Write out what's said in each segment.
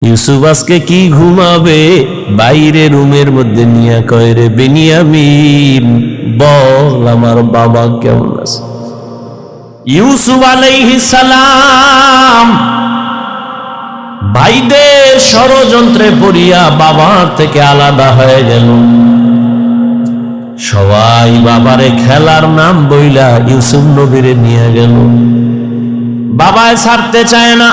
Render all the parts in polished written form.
ইউসুফ আজকে কি ঘুমাবে, বাইরে রুমের মধ্যে নিয়ে কয়, রে বেনিয়ামিন বল আমার বাবা কেমন আছে। ইউসুফ আলাইহিস সালাম ভাইদের ষড়যন্ত্রে পড়িয়া বাবার থেকে আলাদা হয়ে গেল। সবাই বাবারে খেলার নাম বইলা ইউসুফ নবীরে নিয়ে গেল। বাবায় ছাড়তে চায় না,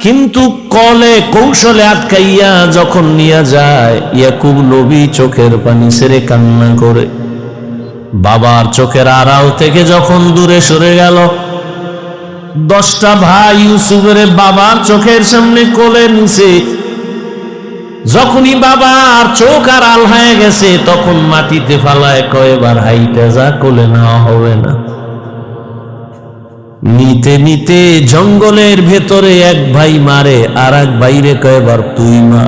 কিন্তু কলে কৌশলে আটকাইয়া যখন নিয়ে যায়, ইয়াকুব নবী চোখের পানি ছেড়ে কান্না করে। বাবার চোখের আড়াল থেকে যখন দূরে সরে গেল, 10টা ভাই ইউসুফের বাবার চোখের সামনে কোলে নিছে। যখনই বাবার চোখ আড়াল হয়ে গেছে, তখন মাটিতে ফালায় কয়বার হাইটা যা, কোলে নেওয়া হবে না। নিতে নিতে জঙ্গলের ভেতরে এক ভাই মারে, আর এক ভাইরে কয়বার তুই মা।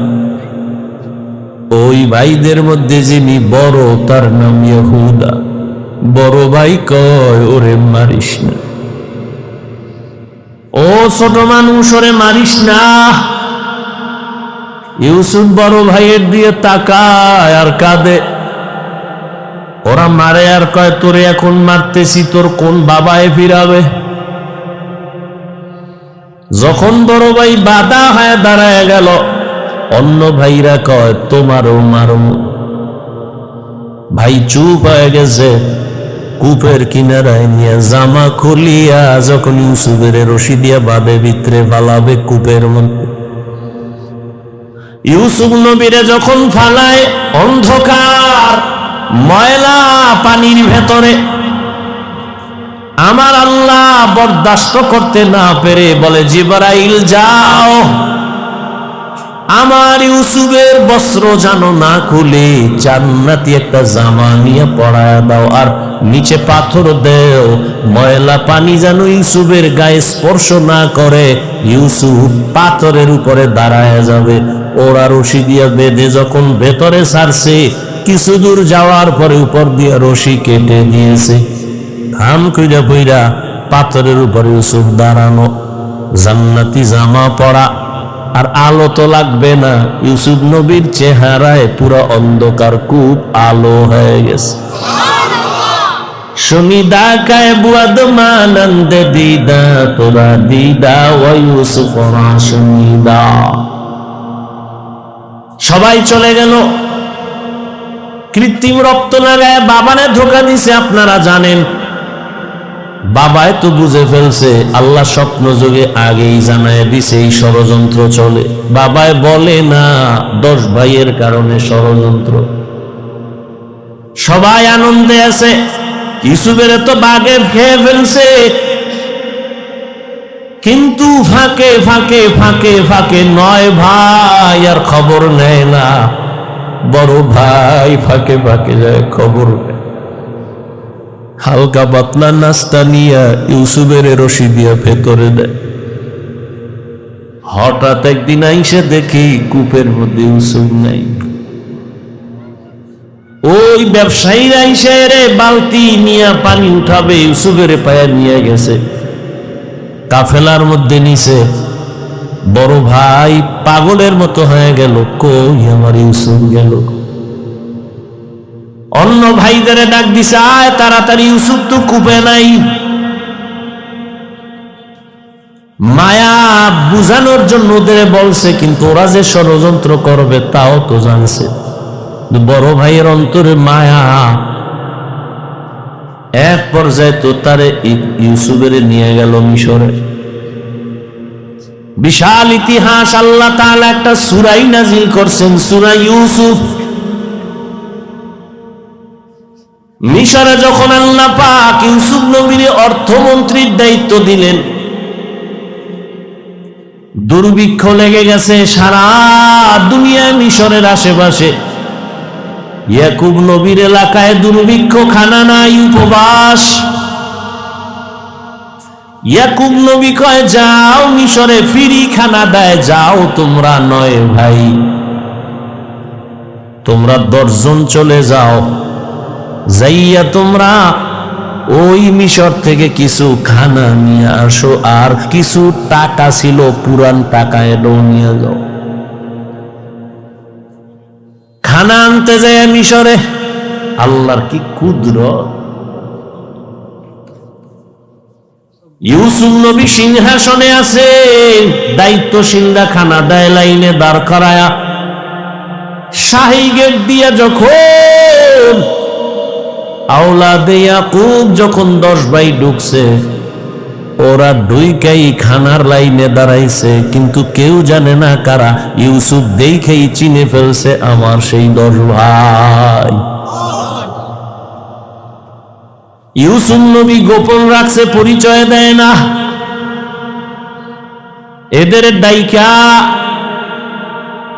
ওই ভাইদের মধ্যে যিনি বড়, তার নাম ইহুদা। বড় ভাই কয়, ওরে মারিস না, ও ছোট মানুষ, ওরে মারিস না। ইউসুফ বড় ভাইয়ের দিয়ে তাকায় আর কাঁদে। ওরা মারে আর কয়, তোরে এখন মারতেছি, তোর কোন বাবায় ফিরাবে। যখন বড় ভাই বাধা হয়ে দাঁড়ায় গেল, অন্য ভাইরা কয়, তোমারও মারো। ভাই চুপ হয়ে গেছে। কূপের কিনারায় নিয়ে জামা খুলিয়া যখন ইউসুফের রশি দিয়া বাঁধে ভিতরে ফালাবে কূপের মধ্যে, ইউসুফ নবীরে যখন ফালায় অন্ধকার ময়লা পানির ভেতরে, আমার আল্লাহ বরদাস্ত করতে না পেরে বলে, জিবরাইল যাও, আমার ইউসুফের বস্ত্র জানো না খুলে জান্নাতি একটা জামা নিয়ে পরায়া দাও, আর নিচে পাথর দেও, ময়লা পানি যেন ইউসুফের গায়ে স্পর্শ না করে। ইউসুফ পাথরের উপরে দাঁড়ায় যাবে। ওরা রশি দিয়ে বেঁধে যখন ভেতরে ছাড়ছে, কিছু দূর যাওয়ার পরে উপর দিয়ে রশি কেটে দিয়েছে। ধান কইরা কইরা পাথরের উপরে ইউসুফ দাঁড়ানো, জান্নাতি জামা পরা, আর আলো তো লাগবে না। ইউসুফ নবীর চেহারায় পুরো অন্ধকার, কূপ আলো হয়ে গেছে। সুনিদা কায় বুয়াদ মানন্দ দিদা, তোরা দিদা ও ইউসুফ সুনিদা। সবাই চলে গেল। কৃত্রিম রক্ত লাগায় বাবারে ধোকা দিছে, আপনারা জানেন। বাবায় তো বুঝে ফেলছে, আল্লাহ স্বপ্ন যোগে আগেই জানায় দিছে এই ষড়যন্ত্র চলে। বাবায় বলে না 10 ভাইয়ের কারণে ষড়যন্ত্র। সবাই আনন্দে আছে, ইউসুফের তো বাগে খেয়ে ফেলছে, কিন্তু ফাঁকে ফাঁকে ফাঁকে ফাঁকে 9 ভাই আর খবর নেয় না। বড় ভাই ফাঁকে ফাঁকে যায়, খবর নেয়। হালকা পাতলা নাস্তা নিয়ে ইউসুফের রশি দিয়ে ভেতরে দেয়। হঠাৎ একদিন আইসে দেখি কূপের মধ্যে ইউসুফ নাই। ওই ব্যবসায়ীরা আইসে রে বালতি নিয়ে পানি উঠাবে, ইউসুফের পায়ে নিয়ে গেছে, কাফেলার মধ্যে নিছে। বড় ভাই পাগলের মতো হয়ে গেল, কই আমার ইউসুফ গেল। অন্য ভাইদের ডাক দিছে, আয় তাড়াতাড়ি, ইউসুফ তো কূপে নাই। মায়া বুঝানোর জন্য ওদের বলছে, কিন্তু ওরা যে ষড়যন্ত্র করবে তাও তো জানছে। বড় ভাইয়ের অন্তরে মায়া। এক পর্যায়ে তো তারে ইউসুফের নিয়ে গেল মিশরে। বিশাল ইতিহাস। আল্লাহ তাআলা একটা সূরা নাজিল করছেন, সূরা ইউসুফ। মিশরে যখন আল্লাহ পাক ইউসুফ নবীর অর্থমন্ত্রীর দায়িত্ব দিলেন, দুর্ভিক্ষ লেগে গেছে সারা দুনিয়ায়, মিশরের আশেপাশে। ইয়াকুব নবীর এলাকায় দুর্ভিক্ষ, খানা নাই, উপবাস। ইয়াকুব নবী কয়, যাও মিশরে ফ্রি খানা দেয়, যাও তোমরা 9 ভাই, তোমরা 10 জন চলে যাও, যাইয়া তোমরা ওই মিশর থেকে কিছু খানা নিয়ে আসো, আর কিছু টাকা ছিল পুরান টাকা, এটাও নিয়ে যাও। খানা আনতে যায় মিশরে। আল্লাহর কি কুদরত! ইউসুফ নবী সিংহাসনে আছে, দায়িত্বশীলরা খানা দেয় লাইনে দাঁড় করায়া। শাহী গেট দিয়া যখন আওলাদে ইয়াকুব যখন 10 ভাই ঢুকছে, ওরা ঢুইকাই খানার লাইনে দাঁড়াইছে, কিন্তু কেউ জানে না কারা। ইউসুফ দেখেই চিনে ফেলছে আমার সেই 10 ভাই। ইউসুফ নবী গোপন রাখছে, পরিচয় দেয় না। এদের ডাইকা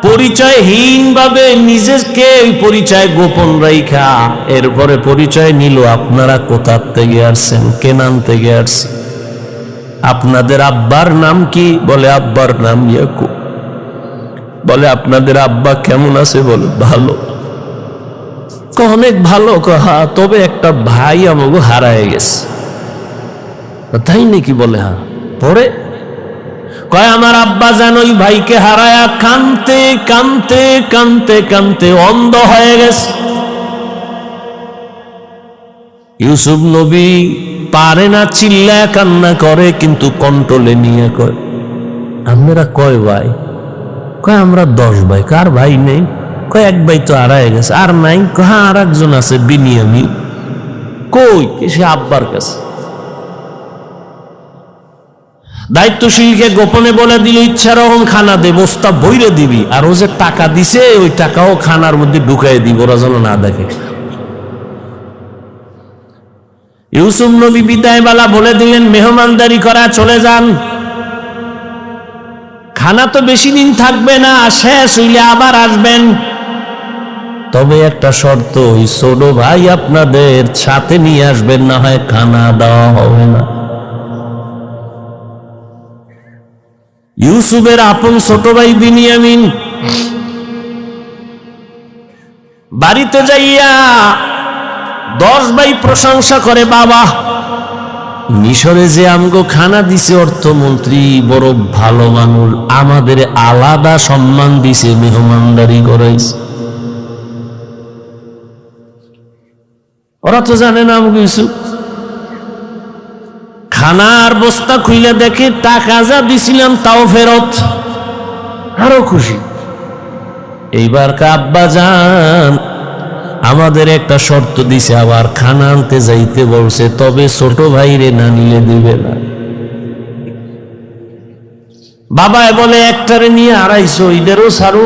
পরিচয়হীন ভাবে নিজেকে পরিচয় গোপন রাইখা এরপরে পরিচয় নিল। আপনারা কোথা থেকে আসছেন? কেনান থেকে আসছেন। আপনাদের আব্বার নাম কি? বলে আব্বার নাম ইয়াকুব। বলে আপনাদের আব্বা কেমন আছে? বলে ভালো। অনেক ভালো। হ্যাঁ, তবে একটা ভাই আমাকে হারায় গেছে। তাই নাকি? বলে হ্যাঁ। পরে কয় আমার আব্বা যেন ওই ভাইকে হারায়া কানতে কানতে কানতে কানতে অন্ধ হয়ে গেছে। ইউসুফ নবী পারে না, চিল্লায় কান্না করে, কিন্তু কন্ট্রোলে নিয়ে কয় আমরা কয় ভাই? কয় আমরা 10 ভাই। কার ভাই নেই? কয় এক ভাই তো হারায় গেছে। আর নাই? হ্যাঁ আর একজন আছে, বিনিয়ামিন। কই? সে আব্বার কাছে। দায়িত্বশীলকে গোপনে বলে দিল ইচ্ছা রকম খানা দে, বস্তা বইরে দিবি, আর ও যে টাকা দিছে ওই টাকাও খানার মধ্যে ঢুকাই দিব, ওরা যেন না দেখে। ইউসুফ নবী বিদায় বেলা বলে দিলেন মেহমানদারি করা, চলে যান। খানা তো বেশি দিন থাকবে না, শেষ হইলে আবার আসবেন। তবে একটা শর্ত, ওই ছোট ভাই আপনাদের সাথে নিয়ে আসবেন, না হয় খানা দেওয়া হবে না। ইউসুফের আপন ছোট ভাই বিনিয়ামিন বাড়িতে যাইয়া 10 ভাই প্রশংসা করে, বাবা মিশরে যে আমগো খানা দিছে অর্থমন্ত্রী বড় ভালো মানুষ, আমাদের আলাদা সম্মান দিছে, মেহমানদারি করাইছে। ওরা তো জানে না আমগো ইউসুফ। খানার বস্তা খুইলে দেখে টাকা যা দিছিলাম তাও ফেরত, আরো খুশি। এইবার আব্বা জান আমাদের একটা শর্ত দিছে, আবার খানা আনতে যাইতে বলছে, তবে ছোট ভাইরে না নিলে দিবে না। বাবায় বলে একটারে নিয়ে আড়াইশো, এদেরও সারু।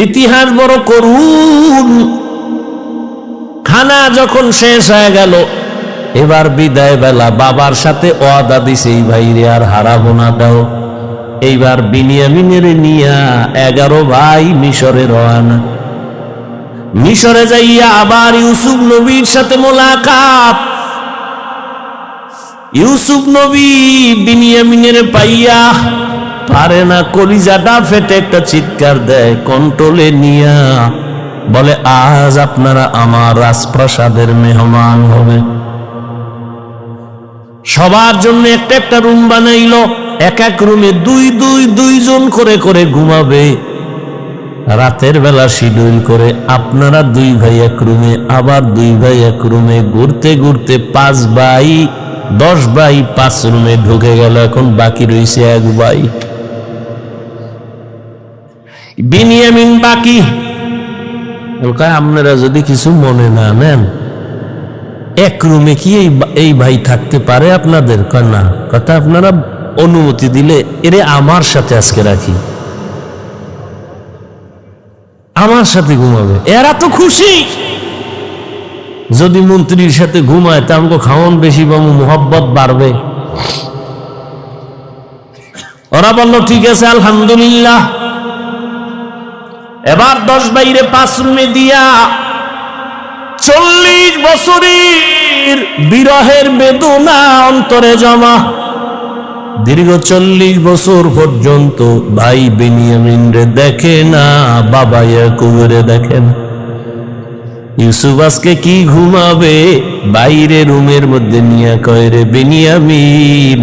ইতিহাস বড় করুন। খানা যখন শেষ হয়ে গেল, এবার বিদায় বেলা বাবার সাথে ওয়াদা দিছে এই ভাইরে আর হারাবো না দাও। এইবার বিনিয়ামিনের নিয়া 11 ভাই মিশরে রওনা। মিশরে যাইয়া আবার ইউসুফ নবীর সাথে মোলাকাত। ইউসুফ নবী বিনিয়ামিনের পাইয়া পারে না, কলিজাটা ফেটে একটা চিৎকার দেয়, কন্ট্রোলে নিয়া বলে আজ আপনারা আমার রাজপ্রাসাদের মেহমান হবে। সবার জন্য একটা একটা রুম বানাইল, এক এক রুমে দুইজন করে করে ঘুমাবে। রাতের বেলা শিডিউল করে আপনারা 2 ভাই এক রুমে, আবার 2 ভাই এক রুমে, ঘুরতে ঘুরতে 5 ভাই 10 ভাই 5 রুমে ঢুকে গেল। এখন বাকি রয়েছে 1 ভাই বিনিয়ামিন বাকি। আপনারা যদি কিছু মনে না নেন, এক রুমে কি এই ভাই থাকতে পারে আপনাদের? না, কথা আপনারা অনুমতি দিলে এরে আমার সাথে আজকে রাখি, আমার সাথে ঘুমাবে। এরা তো খুশি। যদি মন্ত্রীর সাথে ঘুমায় তা আমাকে খাওয়ান বেশি পাবো, মোহাব্বত বাড়বে। ওরা বলল ঠিক আছে আলহামদুলিল্লাহ। এবার 10 ভাইরে 5 রুমে দিয়া 40 বছরের বিরহের বেদনা অন্তরে জমা। দীর্ঘ 40 বছর পর্যন্ত ভাই বেনিয়ামিন রে দেখে না, বাবা ইয়াকুবরে দেখেন। ইউসুফ আজকে কি ঘুমাবে? বাইরে রুমের মধ্যে নিয়ে কয় রে বেনিয়ামিন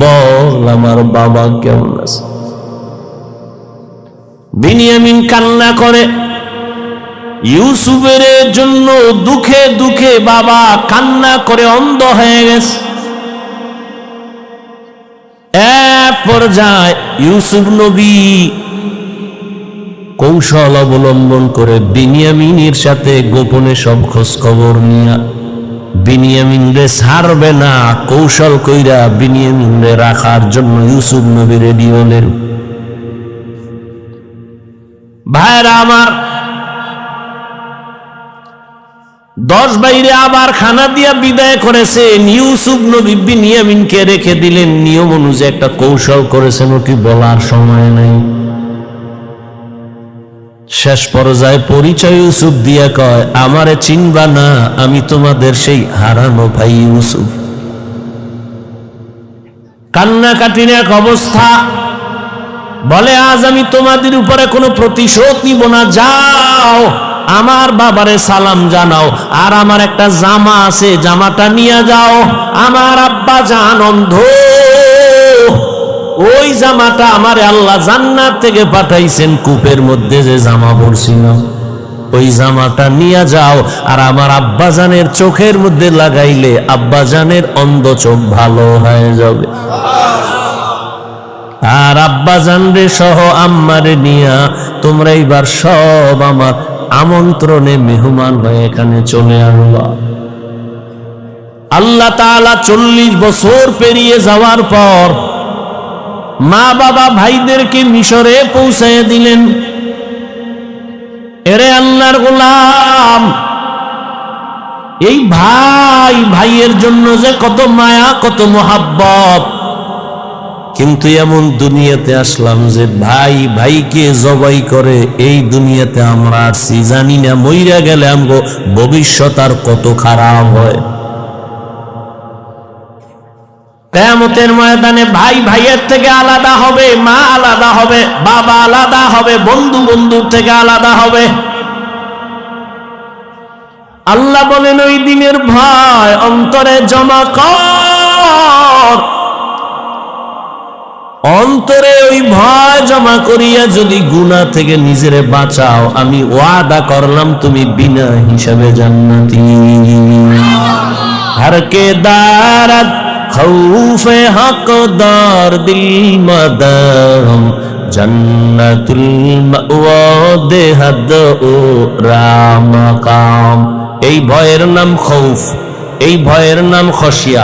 বল আমার বাবা কেমন আছে। বিনিয়ামিন কান্না করে, ইউসুফের জন্য দুঃখে দুঃখে বাবা কান্না করে অন্ধ হয়ে গেছে। এক পর্যায়ে ইউসুফ নবী কৌশল অবলম্বন করে বিনিয়ামিনের সাথে গোপনে সব খোঁজ খবর নিয়া বিনিয়ামিন রে ছাড়বে না, কৌশল কইরা বিনিয়ামিন রে রাখার জন্য ইউসুফ নবী রেডি হলেন। ভাইরা আমার, 10 বাইরে আবার খানা দিয়া বিদায় করেছেন। ইউসুফ নবী বিনিয়ামিনকে রেখে দিলেন। নিয়ম অনুযায়ী একটা কৌশল করেছেন, ওটি বলার সময় নাই। শেষ পর্যায়ে পরিচয় ইউসুফ দিয়া কয়, আমারে চিনবা না, আমি তোমাদের সেই হারানো ভাই ইউসুফ। কান্নাকাটির এক অবস্থা, বলে আজ আমি তোমাদের উপরে কোনো প্রতিশোধ নিব না, যাও আমার বাবারে সালাম জানাও, আর আমার একটা জামা আছে, জামাটা নিয়ে যাও। আমার আব্বা জান অন্ধ, ওই জামাটা আমারে আল্লাহ জান্নাত থেকে পাঠাইছেন, কূপের মধ্যে যে জামা পরছিল ওই জামাটা নিয়ে যাও, আর আমার আব্বাজানের চোখের মধ্যে লাগাইলে আব্বাজানের অন্ধ চোখ ভালো হয়ে যাবে। আর আব্বাজান রে সহ আম্মারে নিয়া তোমরা এইবার সব আমার আমন্ত্রণে মেহমান হয়ে এখানে চলে আসবা। আল্লাহ তাআলা 40 বছর পেরিয়ে যাওয়ার পর মা বাবা ভাইদেরকে মিশরে পৌঁছায় দিলেন। এরে আল্লাহর গোলাম, এই ভাই ভাইয়ের জন্য যে কত মায়া, কত মোহাব্বত, কিন্তু এমন দুনিয়াতে আসলাম যে ভাই ভাইকে জবাই করে এই দুনিয়াতে আমরা আসছি, জানি না মইরা গেলে আমগো ভবিষ্যৎ আর কত খারাপ হয়। কিয়ামতের ময়দানে ভাই ভাইয়ের থেকে আলাদা হবে, মা আলাদা হবে, বাবা আলাদা হবে, বন্ধু বন্ধুর থেকে আলাদা হবে। আল্লাহ বলেন ওই দিনের ভয় অন্তরে জমা কর, অন্তরে ওই ভয় জমা করিয়া যদি গুনাহ থেকে নিজেরে বাঁচাও, আমি ওয়াদা করলাম তুমি বিনা হিসাবে জান্নাতি। হরকে দারাত খৌফে হকদার দিল মাদাম, জান্নাতুল মাওয়া দেহাদ ও রামাকাম। এই ভয়ের নাম খৌফ, এই ভয়ের নাম খশিয়া,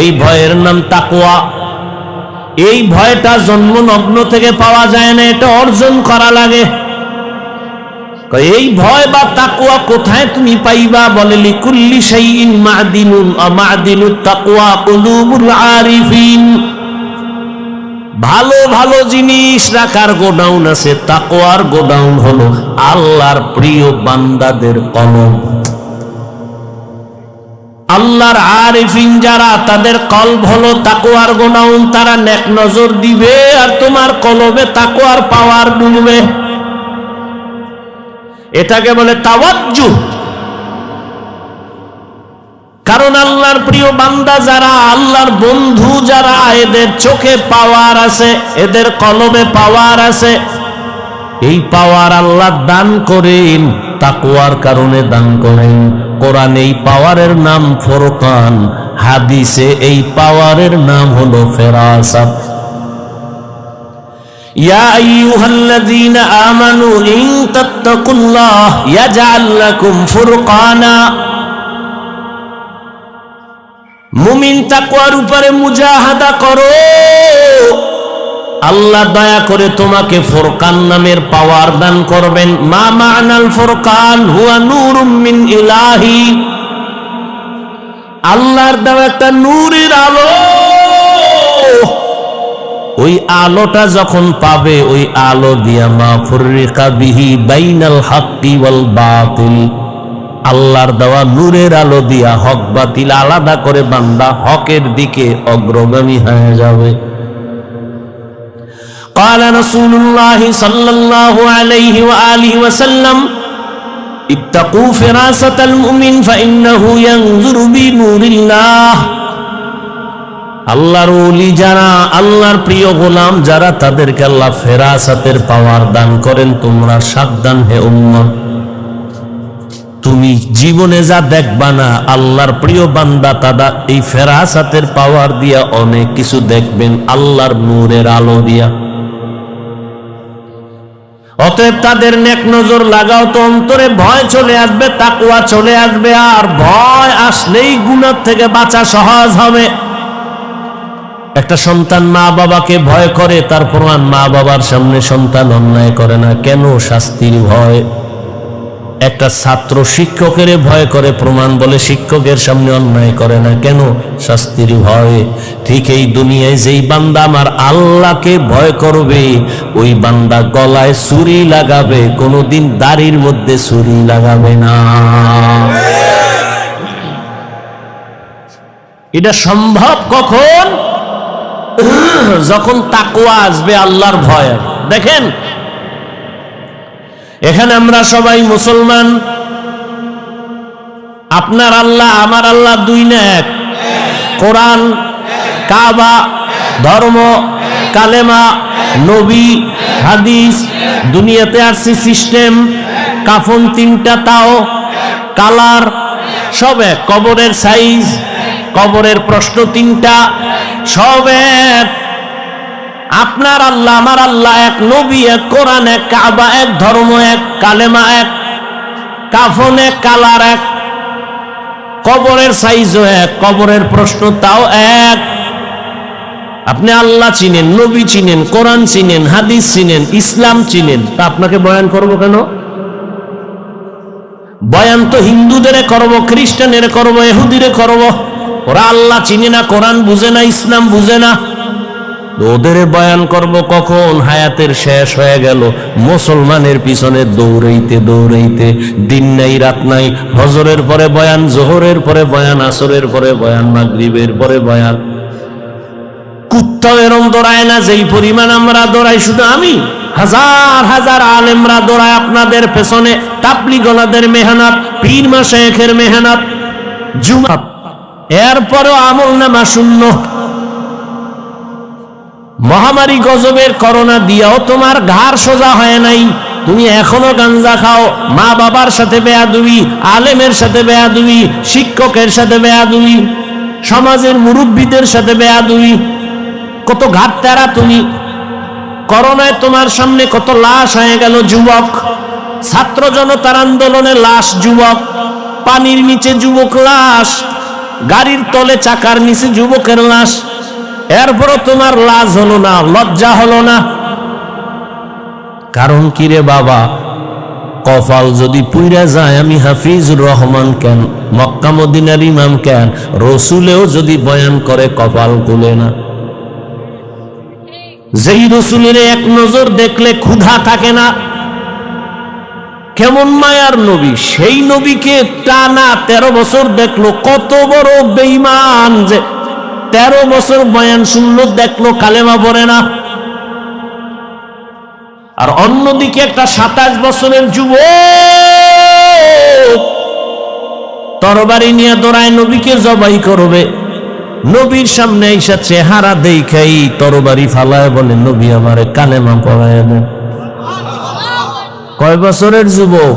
এই ভয়ের নাম তাকওয়া। এই ভয়টা জন্ম লগ্ন থেকে পাওয়া যায় না, এটা অর্জন করা লাগে। এই ভয় বা তাকওয়া কোথায় তুমি পাইবা? বলে লিকুল্লি শাইইন মা'দিনুন মা'দিনুত তাকওয়া কুলুবুল আরিফিন। ভালো ভালো জিনিস রাখার গোডাউন আছে, তাকওয়ার গোডাউন হলো আল্লাহর প্রিয় বান্দাদের কলব। আল্লাহর আরিফিন যারা, তাদের কলব হলো তাকওয়ার গোডাউন। তারা নেক নজর দিবে আর তোমার কলবে তাকওয়ার পাওয়ার ডুববে। এটাকে বলে তাওয়াজ্জুহ। কারণ আল্লাহর প্রিয় বান্দা যারা, আল্লাহর বন্ধু যারা, এদের চোখে পাওয়ার আছে, এদের কলবে পাওয়ার আছে। এই পাওয়ার আল্লাহ দান করেন, তাকওয়ার কারণে দান করেন। কোরআনে এই পাওয়ারের নাম ফুরকান, হাদিসে এই পাওয়ারের নাম হলো ফেরাসাত। ইয়া আইয়ুহাল্লাযীনা আমানু ইন তাত্তাকুল্লাহ ইয়াজআল লাকুম ফুরকানা। মুমিন তাকওয়ার উপরে মুজাহাদা করো, আল্লাহ দয়া করে তোমাকে ফুরকান নামের পাওয়ার দান করবেন। মা মা'নাল ফুরকান হুয়া নূরুম মিন ইলাহি। আল্লাহর দেওয়া একটা নূরের আলো, ওই আলোটা যখন পাবে, ওই আলো দিয়া মা ফুররিকা বিহি বাইনাল হাক্কি ওয়াল বাতিল। আল্লাহর দেওয়া নূরের আলো দিয়া হক বাতিল আলাদা করে বান্দা হকের দিকে অগ্রগামী হয়ে যাবে। قال رسول الله صلى الله عليه وآله وسلم اتقوا فراسة المؤمن فإنه ينظر بنور الله। আল্লাহর ওলি যারা, আল্লাহর প্রিয় গোলাম যারা, তাদেরকে আল্লাহ ফেরাসাতের পাওয়ার দান করেন। তোমরা সাবধান হে উম্মত, তুমি জীবনে যা দেখবা না, আল্লাহর প্রিয় বান্দা তারা এই ফেরাসাতের পাওয়ার দিয়া অনেক কিছু দেখবেন, আল্লাহর নূরের আলো দিয়া। অতএব তাদের নেক নজর লাগাও তো, অন্তরে ভয় চলে আসবে, তাকওয়া চলে আসবে। আর ভয় আসলেই গুনাহ থেকে বাঁচা সহজ হবে। একটা সন্তান মা বাবাকে ভয় করে, তার প্রমাণ মা বাবার সামনে সন্তান অন্যায় করে না, কেন? শাস্তির ভয়। একটা ছাত্র শিক্ষকের ভয় করে, প্রমাণ বলে শিক্ষকের সামনে অন্যায় করে না, কেন? শাস্তির ভয়। ঠিক এই দুনিয়ায় যেই বান্দা আমার আল্লাহকে ভয় করবে, ওই বান্দা গলায় ছুরি লাগাবে, কোনোদিন দাড়ির মধ্যে ছুরি লাগাবে না। এটা সম্ভব কখন? যখন তাকওয়া আসবে, আল্লাহর ভয়। দেখেন, এখানে আমরা সবাই মুসলমান। আপনার আল্লাহ আমার আল্লাহ দুই না এক? কোরআন, কাবা, ধর্ম, কালেমা, নবী, হাদিস, দুনিয়াতে আসছে সিস্টেম, কাফন তিনটা, তাও কালার সব এক, কবরের সাইজ, কবরের প্রশ্ন তিনটা, সব এক। আপনার আল্লাহ আমার আল্লাহ এক, নবী এক, কোরআন এক, কাবা এক, ধর্ম এক, কালেমা এক, কাফন এক, কালার এক, কবরের সাইজও এক, কবরের প্রশ্ন তাও এক। আপনি আল্লাহ চিনেন, নবী চিনেন, কোরআন চিনেন, হাদিস চিনেন, ইসলাম চিনেন, তা আপনাকে বয়ান করবো কেন? বয়ান তো হিন্দুদের করব, খ্রিস্টানের করব, ইহুদিরে করব। ওরা আল্লাহ চিনে না, কোরআন বুঝে না, ইসলাম বুঝে না, ওদের বয়ান করব কখন? হায়াতের শেষ হয়ে গেল, মুসলমানের পিছনে দৌড়াইতে দৌড়াইতে, দিন নাই রাত নাই, ফজরের পরে বয়ান, জোহরের পরে বয়ান, আসরের পরে বয়ান, মাগরিবের পরে বয়ান। কুত্তাও এরম দৌড়ায় না যেই পরিমাণ আমরা দৌড়াই। শুধু আমি, হাজার হাজার আলেমরা দৌড়ায় আপনাদের পেছনে, তাবলীগলাদের মেহনত, পীর মাশায়েখের মেহনত, জুমা, এরপরও আমল নামা শূন্য। মহামারী গজবের করোনা দিয়াও তোমার ঘাড় সোজা হয় নাই, তুমি এখনো গাঞ্জা খাও, মা বাবার সাথে বেয়াদবি, আলেমের সাথে বেয়াদবি, শিক্ষকের সাথে বেয়াদবি, সমাজের মুরব্বীদের সাথে বেয়াদবি। কত ঘাট তেরা তুমি। করোনায় তোমার সামনে কত লাশ হয়ে গেল যুবক, ছাত্র জনতার আন্দোলনে লাশ যুবক, পানির নিচে যুবক লাশ, গাড়ির তলে চাকার নিচে যুবকের লাশ। এরপরও তোমার লাজ হলো না, লজ্জা হলো না। কারণ কি রে বাবা? কপাল যদি পুইরা যায়, আমি হাফিজুর রহমান কেন, মক্কা মদিনার ইমাম কেন, রসুলেও যদি বয়ান করে কপাল খুলে না। যেই রসুলের এক নজর দেখলে ক্ষুধা থাকে না, কেমন মায়ার নবী, সেই নবীকে টানা 13 বছর দেখলো। কত বড় বেঈমান যে 13 বছর বয়ান শুনলো, দেখলো কালেমা পড়ে না। আর অন্যদিকে একটা 27 বছরের যুবক তরবারি নিয়ে দৌড়ায়, নবীকে জবাই করবে। নবীর সামনে এসে চেহারা দেখাই তরবারি ফালায় বলে, নবী আমারে কালেমা পড়ায় দেন। কয় বছরের যুবক?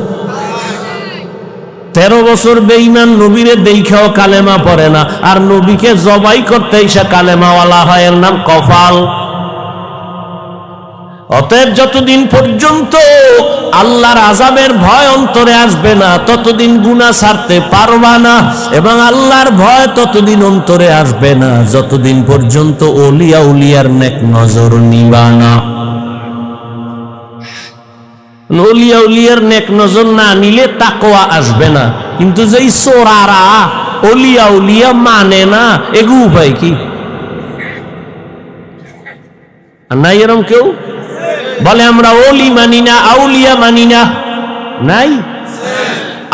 13 বছর বেঈমান, নবীরে দেখাও কালেমা পড়ে না, আর নবীকে জবাই করতে এসে কালেমাওয়ালা হয়, এর নাম কপাল। অতএব যতদিন পর্যন্ত আল্লাহর আযাবের ভয় অন্তরে আসবে না, ততদিন গুনাহ ছাড়তে পারবা না। এবং আল্লাহর ভয় ততদিন অন্তরে আসবে না যতদিন পর্যন্ত ওলিয়া উলিয়ার নেক নজর নিবা না। ওলিয়া উলিয়ার নেক নজর না নিলে তাকওয়া আসবে না। কিন্তু যেই চোরারা ওলিয়া উলিয়া মানে না, এগু উপায় কি? নাই এরম কেউ বলে আমরা ওলি মানি না, আউলিয়া মানি না? নাই?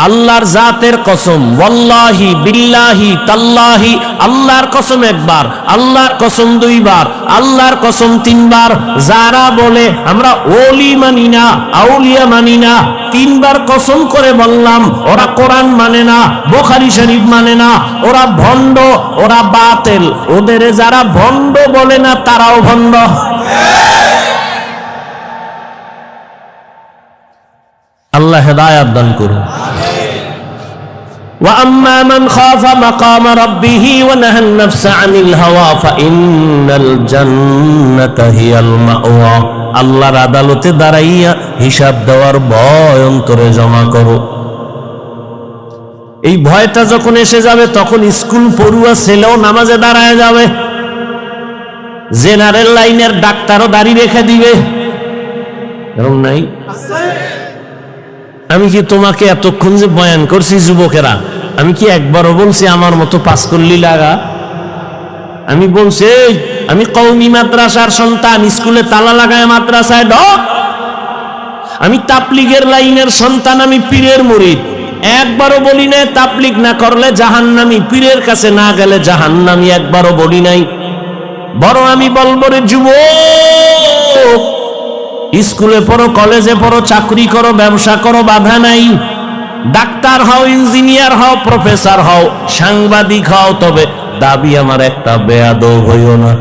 আল্লাহর জাতের কসম, ওয়াল্লাহি বিল্লাহি তাল্লাহি, আল্লাহর কসম একবার, আল্লাহর কসম দুইবার, আল্লাহর কসম তিনবার। যারা বলে আমরা ওলি মানি না, আউলিয়া মানি না, তিনবার কসম করে বললাম, ওরা কোরআন মানে না, বুখারী শরীফ মানে না, ওরা ভণ্ড, ওরা বাতিল। ওদের যারা ভণ্ড বলে না তারাও ভণ্ড। আল্লাহ হেদায়েত দান করুন। وأما من خاف مقام ربه ونهى النفس عن الهوى فإن الجنة هي المأوى। আল্লাহর আদালতে দাঁড়াইয়া হিসাব দেওয়ার ভয় অন্তরে জমা করো। এই ভয়টা যখন এসে যাবে তখন স্কুল পড়ুয়া ছেলেও নামাজে দাঁড়ায় যাবে, জেনারেল লাইনের ডাক্তারও দাড়ি রেখে দিবে। এরকম নাই? আমি কি তোমাকে এতক্ষণ যে বয়ান করছি যুবকেরা, আমি কি একবারও বলছি আমার মতো পাস করলি লাগা? আমি বলছি আমি কওমি মাদ্রাসার সন্তান, স্কুলে তালা লাগায় মাদ্রাসায় ঢোক। আমি তাবলীগের লাইনের সন্তান, আমি পীরের মুরিদ। একবারও বলি নাই তাবলীগ না করলে জাহান্নামী, পীরের কাছে না গেলে জাহান্নামী, একবারও বলি নাই। বরং আমি বলবো রে যুবক, স্কুলে পড়ো, কলেজে পড়ো, চাকরি করো, ব্যবসা করো, বাধা নাই। ডাক্তার হও, ইঞ্জিনিয়ার হও, প্রফেসর হও, সাংবাদিক হও, তবে দাবি আমার একটা, বেয়াদব হইও না।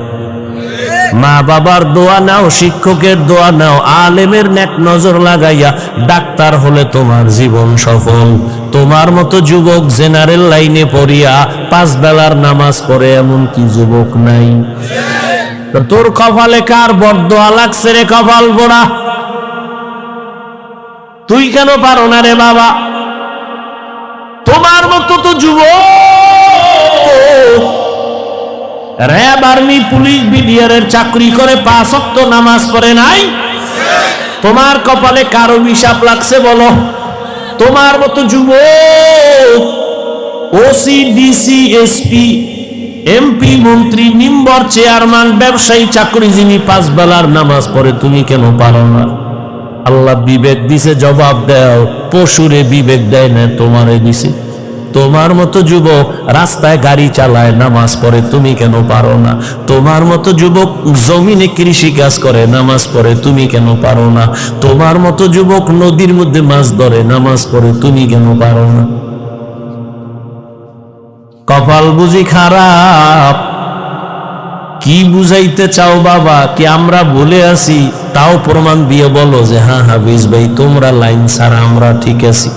মা বাবার দোয়া নাও, শিক্ষকের দোয়া নাও, আলেমের নেক নজর লাগাইয়া ডাক্তার হলে তোমার জীবন সফল। তোমার মতো যুবক জেনারেল লাইনে পড়িয়া 5 বেলার নামাজ পড়ে এমন কি যুবক নাই? তোর কপালে কার বরদোয়া লাগছে রে কপাল পোড়া? তুই কেন পারো না রে বাবা? তোমার মতো তো যুবক র‍্যাব, আর্মি, পুলিশ, বিডিআরের চাকরি করে 5 ওয়াক্ত নামাজ পড়ে নাই। তোমার কপালে কার অভিশাপ লাগছে বলো? তোমার মতো যুবক ওসি, ডিসি, এসপি, এমপি, মন্ত্রী, মেম্বার, চেয়ারম্যান, ব্যবসায়ী, চাকরিজীবী 5 বেলার নামাজ পড়ে, তুমি কেন পারো না? আল্লাহ বিবেক দিছে, জবাব দাও। পশুরে বিবেক দেয় না, তোমারে দিছে। তোমার মতো যুবক রাস্তায় গাড়ি চালায়, নামাজ পড়ে, তুমি কেন পারো না? তোমার মতো যুবক জমিনে কৃষি কাজ করে, নামাজ পড়ে, তুমি কেন পারো না? তোমার মতো যুবক নদীর মধ্যে মাছ ধরে, নামাজ পড়ে, তুমি কেন পারো না? কপাল বুঝি খারাপ? কি বুঝাইতে চাও বাবা? কি আমরা ভুলে আছি? তাও প্রমাণ দিয়ে বলো যে হ্যাঁ হাফিজ ভাই, তোমরা লাইন ছাড়া আমরা ঠিক আছি।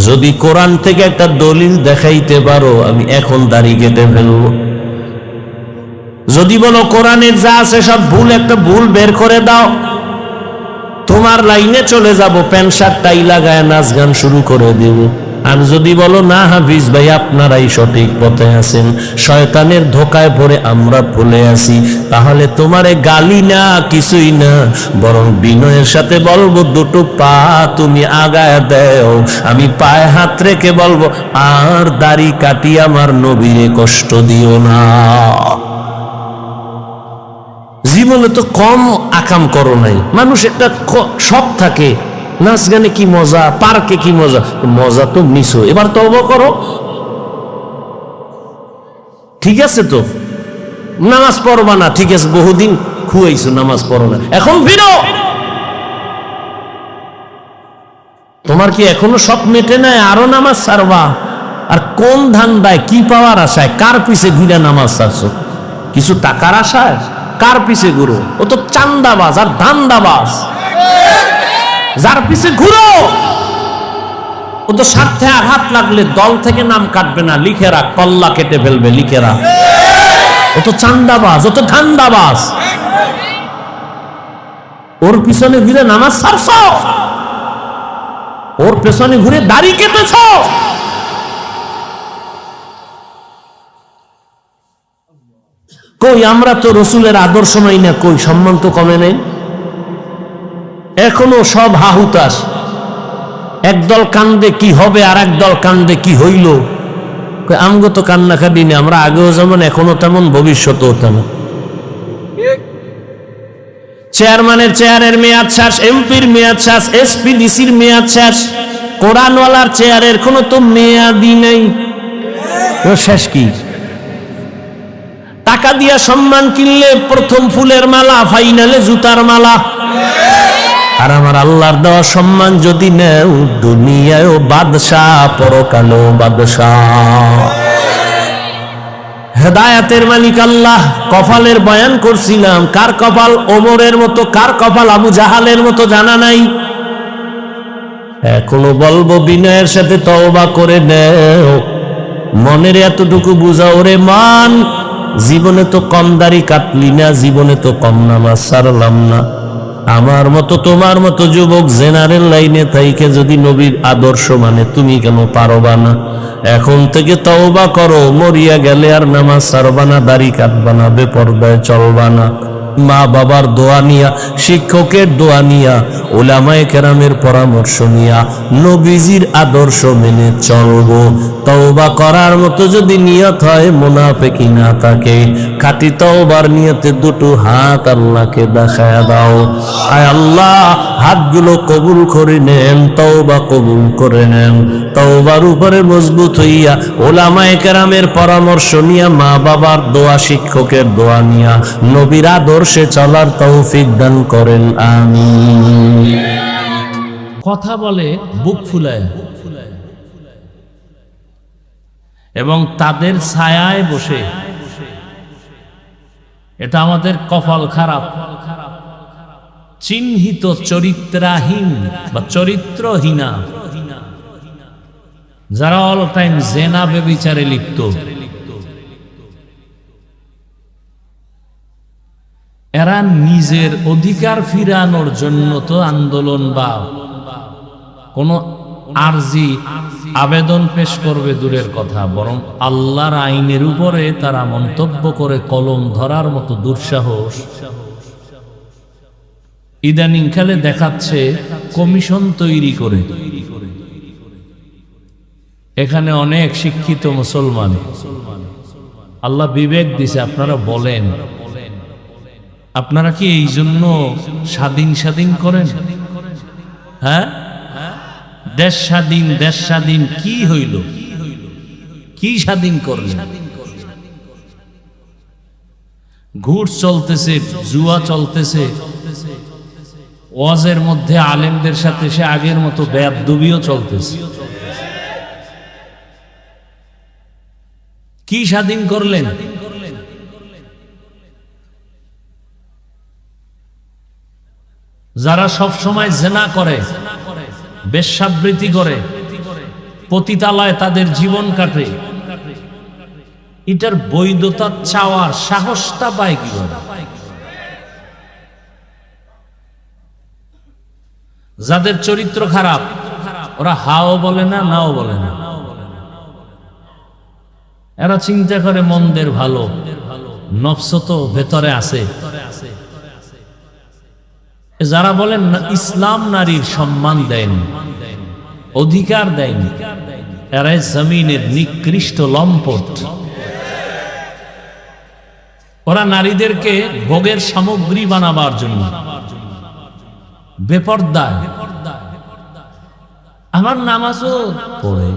যদি কোরআন থেকে একটা দলিল দেখাইতে পারো, আমি এখন দাড়ি কেটে ফেলবো। যদি বলো কোরআনের যা আছে সব ভুল, একটা ভুল বের করে দাও, তোমার লাইনে চলে যাব, প্যান্ট শার্ট টাই লাগায় নাচ গান শুরু করে দেব। আর যদি বলো না হাফিজ ভাই আপনারাই সঠিক পথে আছেন, শয়তানের ধোকায় পড়ে আমরা ভুলে আছি, তাহলে তোমারে গালি না, কিছুই না, বরং বিনয়ের সাথে বলবো দুটো পা তুমি আগায় দাও। আমি পায়ে হাত রেখে বলবো, আর দাড়ি কাটি আমার নবীরে কষ্ট দিও না। জীবনে তো কম আকাম করো নাই। মানুষ একটা সব থাকে, নাচ গানে কি মজা, পার্কে কি মজা, মজা তো নিছো, এবার তওবা করো। ঠিক আছে তো নামাজ পড়বা না, ঠিক আছে, বহুদিন খুয়াইছো, নামাজ পড়ো না, এখন ফিরো। তোমার কি এখনো সব মেটে নাই? আরো নামাজ ছাড়বা? আর কোন ধান্দায়, কি পাওয়ার আশায়, কার পিছে ঘুরে নামাজ ছাড়ছো? কিছু টাকার আশায়? কার পিছে ঘুরো? ও তো চান্দাবাজ আর ধান্দাবাজ। যার পিছে ঘুরো ও তো স্বার্থে আঘাত লাগলে দল থেকে নাম কাটবে না, লিখে রাখ, কল্লা কেটে ফেলবে, লিখে রাখ। ও তো চান্দাবাজ, ও তো ধান্দাবাজ। ওর পিছনে ঘুরে নামাজ ছাড়ছ, ওর পেছনে ঘুরে দাড়ি কেটেছ। কই আমরা তো রসুলের আদর্শ মাই না, কই সম্মান তো কমে নেই। এখনো সব হাহুতাস, একদল কান্দে কি হবে আর একদল কান্দে কি হইল। আমগো তো কান্না কাঁদি না, আমরা আগেও যেমন এখনো তেমন, ভবিষ্যতেও তেমন। চেয়ারম্যানের চেয়ারের মেয়াদ শেষ, এমপির মেয়াদ শেষ, এসপি ডিসির মেয়াদ শেষ, কোরআনওয়ালার চেয়ারের কোনো তো মেয়াদি নেই, ও শেষ কি? টাকা দিয়া সম্মান কিনলে প্রথম ফুলের মালা, ফাইনালে জুতার মালা। আর আমার আল্লাহর দেওয়া সম্মান যদি নেও, দুনিয়ায়ও বাদশাহ, পরকালেও বাদশাহ। হেদায়াতের মালিক আল্লাহ। কপালের বয়ান করছিলাম, কার কপাল ওমরের মতো, কার কপাল আবু জাহালের মতো জানা নাই। এখনো বলবো বিনয়ের সাথে তওবা করে নেও, মনের এতটুকু বুঝাও রে মান, জীবনে তো কম দাড়ি কাটলি না, জীবনে তো কম নামাজ সারলাম না। আমার মতো তোমার মতো যুবক জেনারেল লাইনে থাইকে যদি নবীর আদর্শ মানে, তুমি কেন পারবা না? এখন থেকে তওবা করো, মরিয়া গেলে আর নামাজ সারবা না, দাড়ি কাটবা না, বেপরদায় চলবা না। মা বাবার দোয়া নিয়া, শিক্ষকের দোয়া নিয়া, উলামায়ে কেরামের পরামর্শ নিয়া, নবীজির আদর্শ মেনে চলবো। তওবা করার মতো যদি নিয়ত হয়, মুনাফিকি না থাকে, খাঁটি তওবার নিয়তে দুটো হাত আল্লাহকে দেখায়া দাও। আয় আল্লাহ, হাতগুলো কবুল করে নেন, তওবা কবুল করে নেন। তওবার উপরে মজবুত হইয়া, উলামায়ে কেরামের পরামর্শ নিয়া, মা বাবার দোয়া, শিক্ষকের দোয়া নিয়া, নবীর আদর্শে চলার তৌফিক দান করেন, আমিন। কথা বলে বুক ফুলায়, এবং তাদের ছায়ায় বসে, এটা আমাদের কপাল খারাপ। চিহ্নিত চরিত্রাহীন বা চরিত্রহীনা, যারা অল টাইম জেনা ব্যভিচারে লিপ্ত, এরা নিজের অধিকার ফিরানোর জন্য তো আন্দোলন বা কোন আরজি আবেদন পেশ করবে দূরের কথা, বরং আল্লাহর আইনের উপরে তারা মন্তব্য করে কলম ধরার মতো দুঃসাহস ইদানিং কালে দেখাচ্ছে। কমিশন তৈরি করে, এখানে অনেক শিক্ষিত মুসলমান, আল্লাহ বিবেক দিছে, আপনারা বলেন, আপনারা কি এই জন্য স্বাধীন স্বাধীন করেন? হ্যাঁ, দেশ স্বাধীন, দেশ স্বাধীন কি হইল? কি স্বাধীন করলেন? ঘুষ চলতেছে, জুয়া চলতেছে, ওয়াজের মধ্যে আলেমদের সাথে সে আগের মতো বেয়াদবিও চলতেছে। কি স্বাধীন করলেন? যারা সব সময় জেনা করে, বেশ্যাবৃত্তি করে, পতিতালয়ে তাদের জীবন কাটে, এটার বৈধতা চাওয়ার সাহসটা পায় কিভাবে? যাদের চরিত্র খারাপ, ওরা হাও বলে না, নাও বলে না, এরা চিন্তা করে মন্দের ভালো, নফস তো ভেতরে আছে। যারা বলেন ইসলাম নারীর সম্মান দেয়নি, অধিকার দেয়নি, এরা জমিনের নিকৃষ্ট লম্পট। ওরা নারীদেরকে ভোগের সামগ্রী বানাবার জন্য বেপরদায়। আমার নামাজও পড়ে,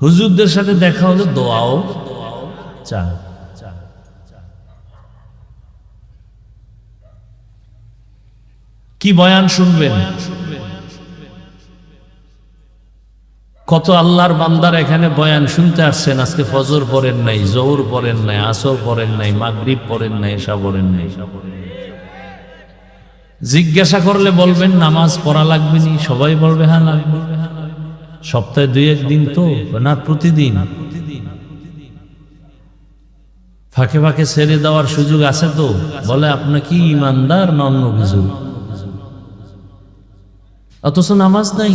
হুজুরদের সাথে দেখা হলে দোয়াও চায়। কি বয়ান শুনবেন? কত আল্লাহর বান্দার এখানে বয়ান শুনতে আসছেন, আজকে ফজর পড়েন নাই, জোহর পড়েন নাই, আসর পড়েন নাই, মাগরিব পড়েন নাই, এশা পড়েন নাই। জিজ্ঞাসা করলে বলবেন নামাজ পড়া লাগবে নি? সবাই বলবে হ্যাঁ লাগবে। সপ্তাহে 2-1 দিন তো না, প্রতিদিন। ফাঁকে ফাঁকে ছেড়ে দেওয়ার সুযোগ আছে তো? বলে আপনি কি ইমানদার না অন্য কিছু? অথচ নামাজ নাই।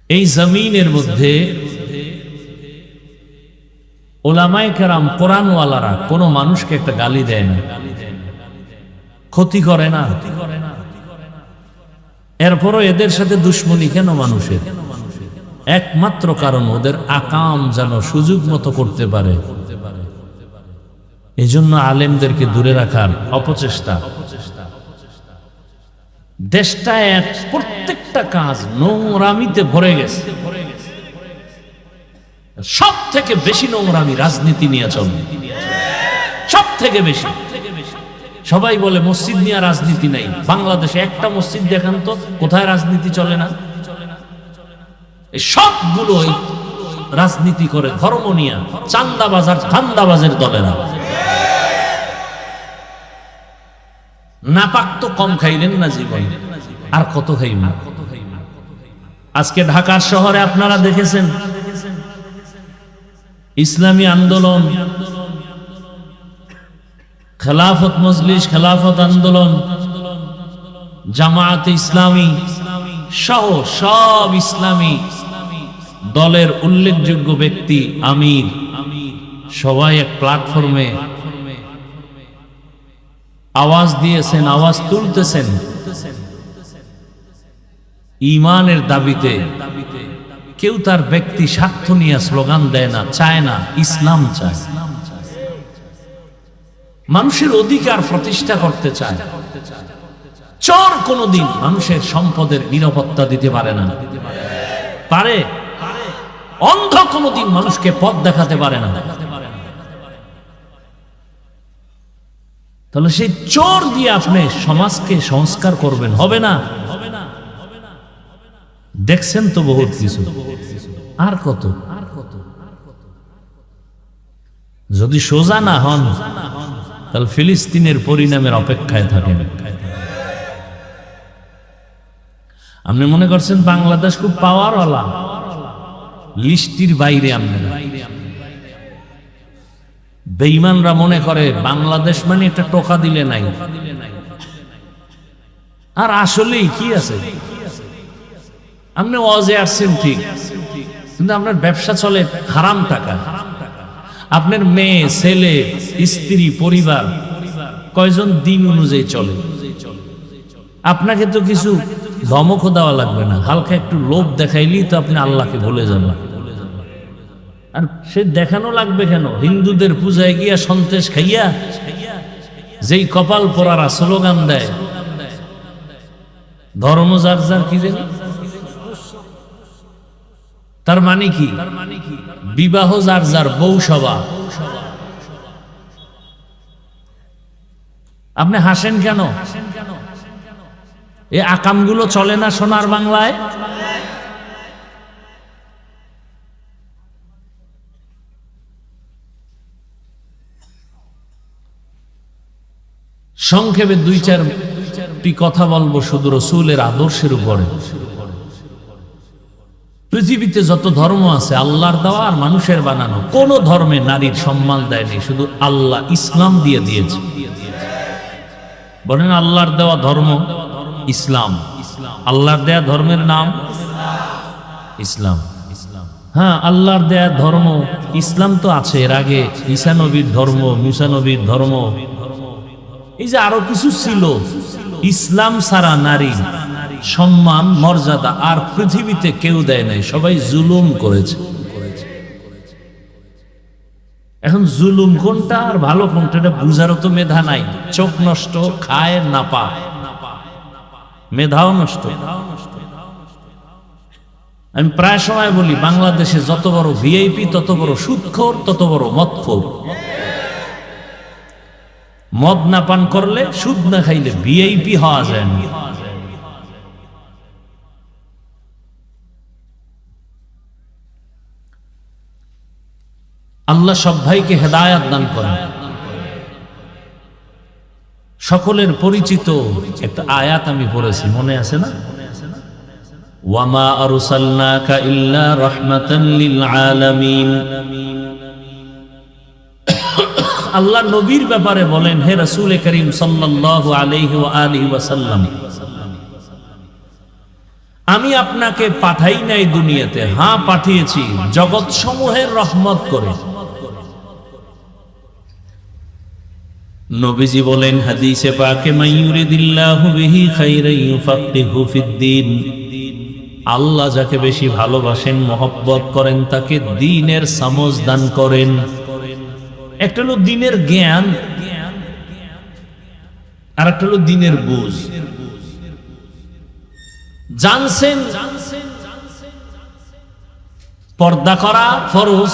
এই জমিনের মধ্যে ওলামায়ে কেরাম, কোরআনওয়ালারা কোনো মানুষকে একটা গালি দেয় না, ক্ষতি করে না। এরপরও এদের সাথে দুশ্মনী কেন মানুষের? একমাত্র কারণ ওদের আকাম যেন সুযোগ মতো করতে পারে। এই জন্য আলেমদেরকে দূরে রাখার অপচেষ্টা। দেশটা প্রত্যেকটা কাজ নোংরামিতে ভরে গেছে। সব থেকে বেশি নোংরামি রাজনীতি নিয়ে চলবে, সব থেকে বেশি। সবাই বলে মসজিদ নিয়ে রাজনীতি নাই। বাংলাদেশে একটা মসজিদ দেখান তো কোথায় রাজনীতি চলে না। এই সবগুলো রাজনীতি করে ধর্ম নিয়ে, চান্দাবাজার ধান্দাবাজের দলেরা। নাপাক তো কম খাইলেন না জীবন, আর কত খাইবেন। আজকে ঢাকার শহরে আপনারা দেখেছেন ইসলামী আন্দোলন, খেলাফত মজলিস, খেলাফত আন্দোলন, জামায়াতে ইসলামী সহ সব ইসলামী দলের উল্লেখযোগ্য ব্যক্তি, আমির, সবাই এক প্ল্যাটফর্মে আওয়াজ দিয়েছেন, আওয়াজ তুলতেছেন ঈমানের দাবিতে। কেউ তার ব্যক্তি স্বার্থ নিয়ে স্লোগান দেয় না, চায় না, ইসলাম চায়, মানুষের অধিকার প্রতিষ্ঠা করতে চায়। চোর কোনদিন মানুষের সম্পদের নিরাপত্তা দিতে পারে না, পারে? অন্ধ কোনদিন মানুষকে পথ দেখাতে পারে না। তাহলে সেই চোর দিয়ে আপনি সমাজকে সংস্কার করবেন, হবে না? দেখছেন তো বহুত কিছু, আর কত? যদি সোজা না হন তাহলে ফিলিস্তিনের পরিণামের অপেক্ষায় থাকেন। আপনি মনে করছেন বাংলাদেশ খুব পাওয়ারওয়ালা, লিস্টির বাইরে। আপনারা বেঈমানরা মনে করে বাংলাদেশ মানে একটা টোকা দিলে নাই। আর আসলেই কি আছে? আপনি ওয়াজে আসছেন ঠিক, কিন্তু আপনার ব্যবসা চলে হারাম টাকা। আপনার মেয়ে, ছেলে, স্ত্রী, পরিবার কয়জন দিন অনুযায়ী চলে। আপনাকে তো কিছু ধমকও দেওয়া লাগবে না, হালকা একটু লোভ দেখাইলেই তো আপনি আল্লাহকে ভুলে যাবেন। আর সে দেখানো লাগবে কেন? হিন্দুদের পূজায় গিয়া সন্তেষ খাইয়া যেই কপাল পোড়ারা স্লোগান দেয়, ধর্ম যার যার, কি জানি তার মানে কি? বিবাহ যার যার, বউ সভা। আপনি হাসেন কেন? এই আকামগুলো চলে না সোনার বাংলায়? সংক্ষেপে দুই চারটি কথা বলবো শুধু রাসূলের আদর্শের উপরে। পৃথিবীতে যত ধর্ম আছে আল্লাহর দেওয়া আর মানুষের বানানো। কোন ধর্মে নারীর সম্মান দেয়নি, শুধু আল্লাহ ইসলাম দিয়ে দিয়েছে। বলেন আল্লাহর দেওয়া ধর্ম ইসলাম। আল্লাহর দেয়া ধর্মের নাম ইসলাম। হ্যাঁ, আল্লাহর দেয়া ধর্ম ইসলাম তো আছে, এর আগে ঈসা নবীর ধর্ম, মুসা নবীর ধর্ম, এই যে আরো কিছু ছিল। ইসলাম ছাড়া নারী সম্মান, মর্যাদা আর পৃথিবীতে কেউ দেয় নাই, সবাই জুলুম করেছে। এখন জুলুম কোনটা আর ভালো কোনটা এটা বুঝারও তো মেধা নাই। চোখ নষ্ট, খায় না পায়, মেধাও নষ্ট। আমি প্রায় সময় বলি বাংলাদেশে যত বড় ভিআইপি তত বড় সুদখোর, তত বড় মদখোর। মদ না পান করলে, সুদ না খাইলে ভিআইপি হওয়া যায় না। আল্লাহ সব ভাইকে হেদায়াত দান করেন। সকলের পরিচিত একটা আয়াত আমি পড়েছি, মনে আছে না? ওয়ামা আরসালনাকা ইল্লা রাহমাতান লিল আলামিন। আল্লাহ নবীর ব্যাপারে বলেন, হে রাসূল করিম সাল্লাল্লাহু আলাইহি ওয়া আলিহি ওয়াসাল্লাম, আমি আপনাকে পাঠাই নাই দুনিয়াতে, হ্যাঁ পাঠিয়েছি জগৎ সমূহের রহমত করে। নবীজি বলেন হাদিসে পাকে, মাইয়ুরিদিল্লাহু বিহি খাইরান ইউফাক্কিহু ফিদ্দীন। আল্লাহ যাকে বেশি ভালোবাসেন, মহব্বত করেন, তাকে দ্বীনের সমঝ দান করেন। একটা হলো দ্বীনের জ্ঞান, আর একটা হলো দ্বীনের বুঝ। জানছেন পর্দা করা ফরজ,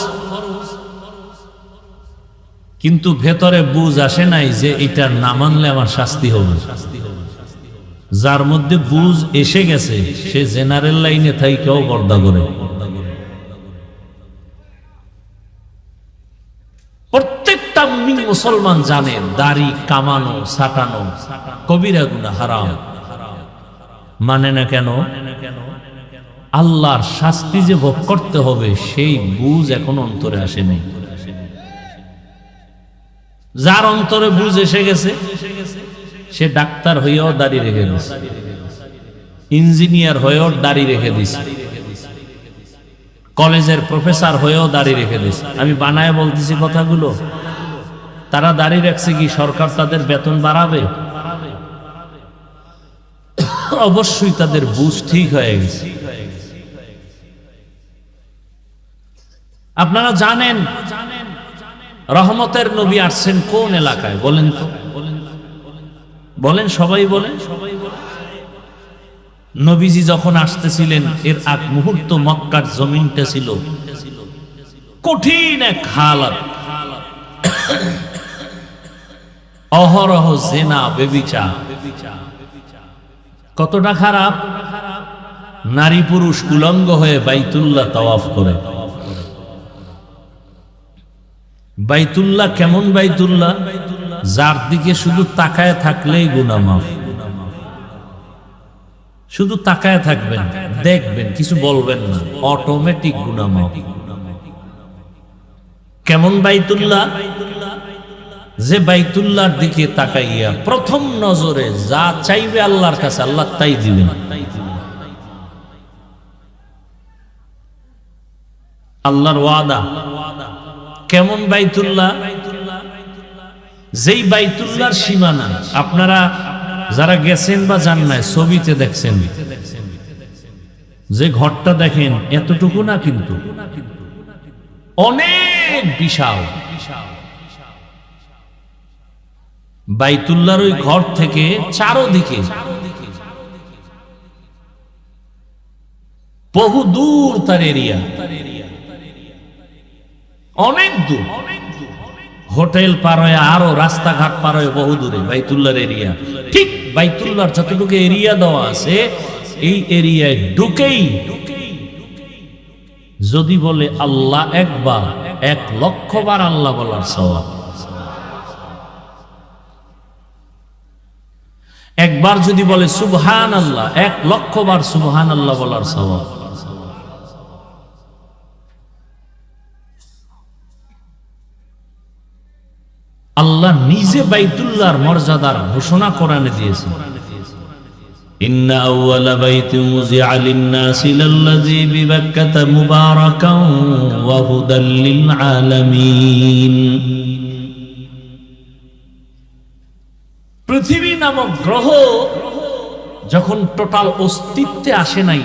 কিন্তু ভেতরে বুঝ আসে নাই যে এটা না মানলে আমার শাস্তি হবে। যার মধ্যে বুঝ এসে গেছে সে জেনারেল লাইনে থাইকেও পর্দা করে। প্রত্যেকটা মুসলমান জানে দাড়ি কামানো ছাটানো কবিরা গুনাহ, হারাম। মানে না কেন? আল্লাহর শাস্তি যে ভোগ করতে হবে সেই বুঝ এখন অন্তরে আসে নাই। যার অন্তরে বুঝ এসে গেছে সে ডাক্তার হইয়াও দাড়ি রেখে দিছে, ইঞ্জিনিয়ার হয়েও দাড়ি রেখে দিছে, কলেজের প্রফেসর হয়েও দাড়ি রেখে দিছে। আমি বানায় বলতেছি কথাগুলো। তারা দাড়ি রাখছে কি সরকার তাদের বেতন বাড়াবে? অবশ্যই তাদের বুঝ ঠিক হয়ে গেছে। আপনারা জানেন রহমতের নবী আসছেন কোন এলাকায় বলেন তো? বলেন, সবাই বলেন। নবীজি যখন আসতেছিলেন এর আগ মুহূর্ত মক্কার জমিনটা ছিল কঠিন এক হালাত। অহরহ জেনা বেবিচার, কতটা খারাপ। নারী পুরুষ উলঙ্গ হয়ে বাইতুল্লাহ তাওয়াফ করে। বাইতুল্লাহ কেমন বাইতুল্লাহ? যার দিকে শুধু তাকায় থাকলেই গুনাহ মাফ। শুধু তাকায় থাকবেন, দেখবেন, কিছু বলবেন না, অটোমেটিক গুনাহ মাফ। কেমন বাইতুল্লাহ? যে বাইতুল্লাহর দিকে তাকাইয়া প্রথম নজরে যা চাইবে আল্লাহর কাছে আল্লাহ তাই দিবেন। আল্লাহর ওয়াদা। কেমন বাইতুল্লাহ? যেই বাইতুল্লাহর সীমানা আপনারা যারা গেছেন বা যান নাই ছবিতে দেখছেন, যে ঘরটা দেখেন এতটুকু না, কিন্তু অনেক বিশাল। বাইতুল্লাহর ওই ঘর থেকে চারদিকে বহু দূর তার এরিয়া, অনেক দূর। হোটেল পার হয়ে আরো রাস্তাঘাট পার হয়ে বহু দূরে বাইতুল্লাহর এরিয়া। ঠিক বাইতুল্লাহর যতটুকু এরিয়া দেওয়া আছে এই এরিয়ায় ঢুকেই যদি বলে আল্লাহ একবার, 1,00,000 বার আল্লাহ বলার সওয়াব। একবার যদি বলে সুবহানাল্লাহ, 1,00,000 বার সুবহানাল্লাহ বলার সওয়াব। আল্লাহ নিজে বাইতুল্লাহর মর্যাদার ঘোষণা কোরআনে দিয়েছেন। ইন্না আউওয়ালা বাইতিন মুযিআ লিন-নাসি লাল্লাযী বিবাক্কাতা মুবারাকান ওয়া হুদাল লিল আলামিন। পৃথিবী নামক গ্রহ যখন টোটাল অস্তিত্বে আসে নাই,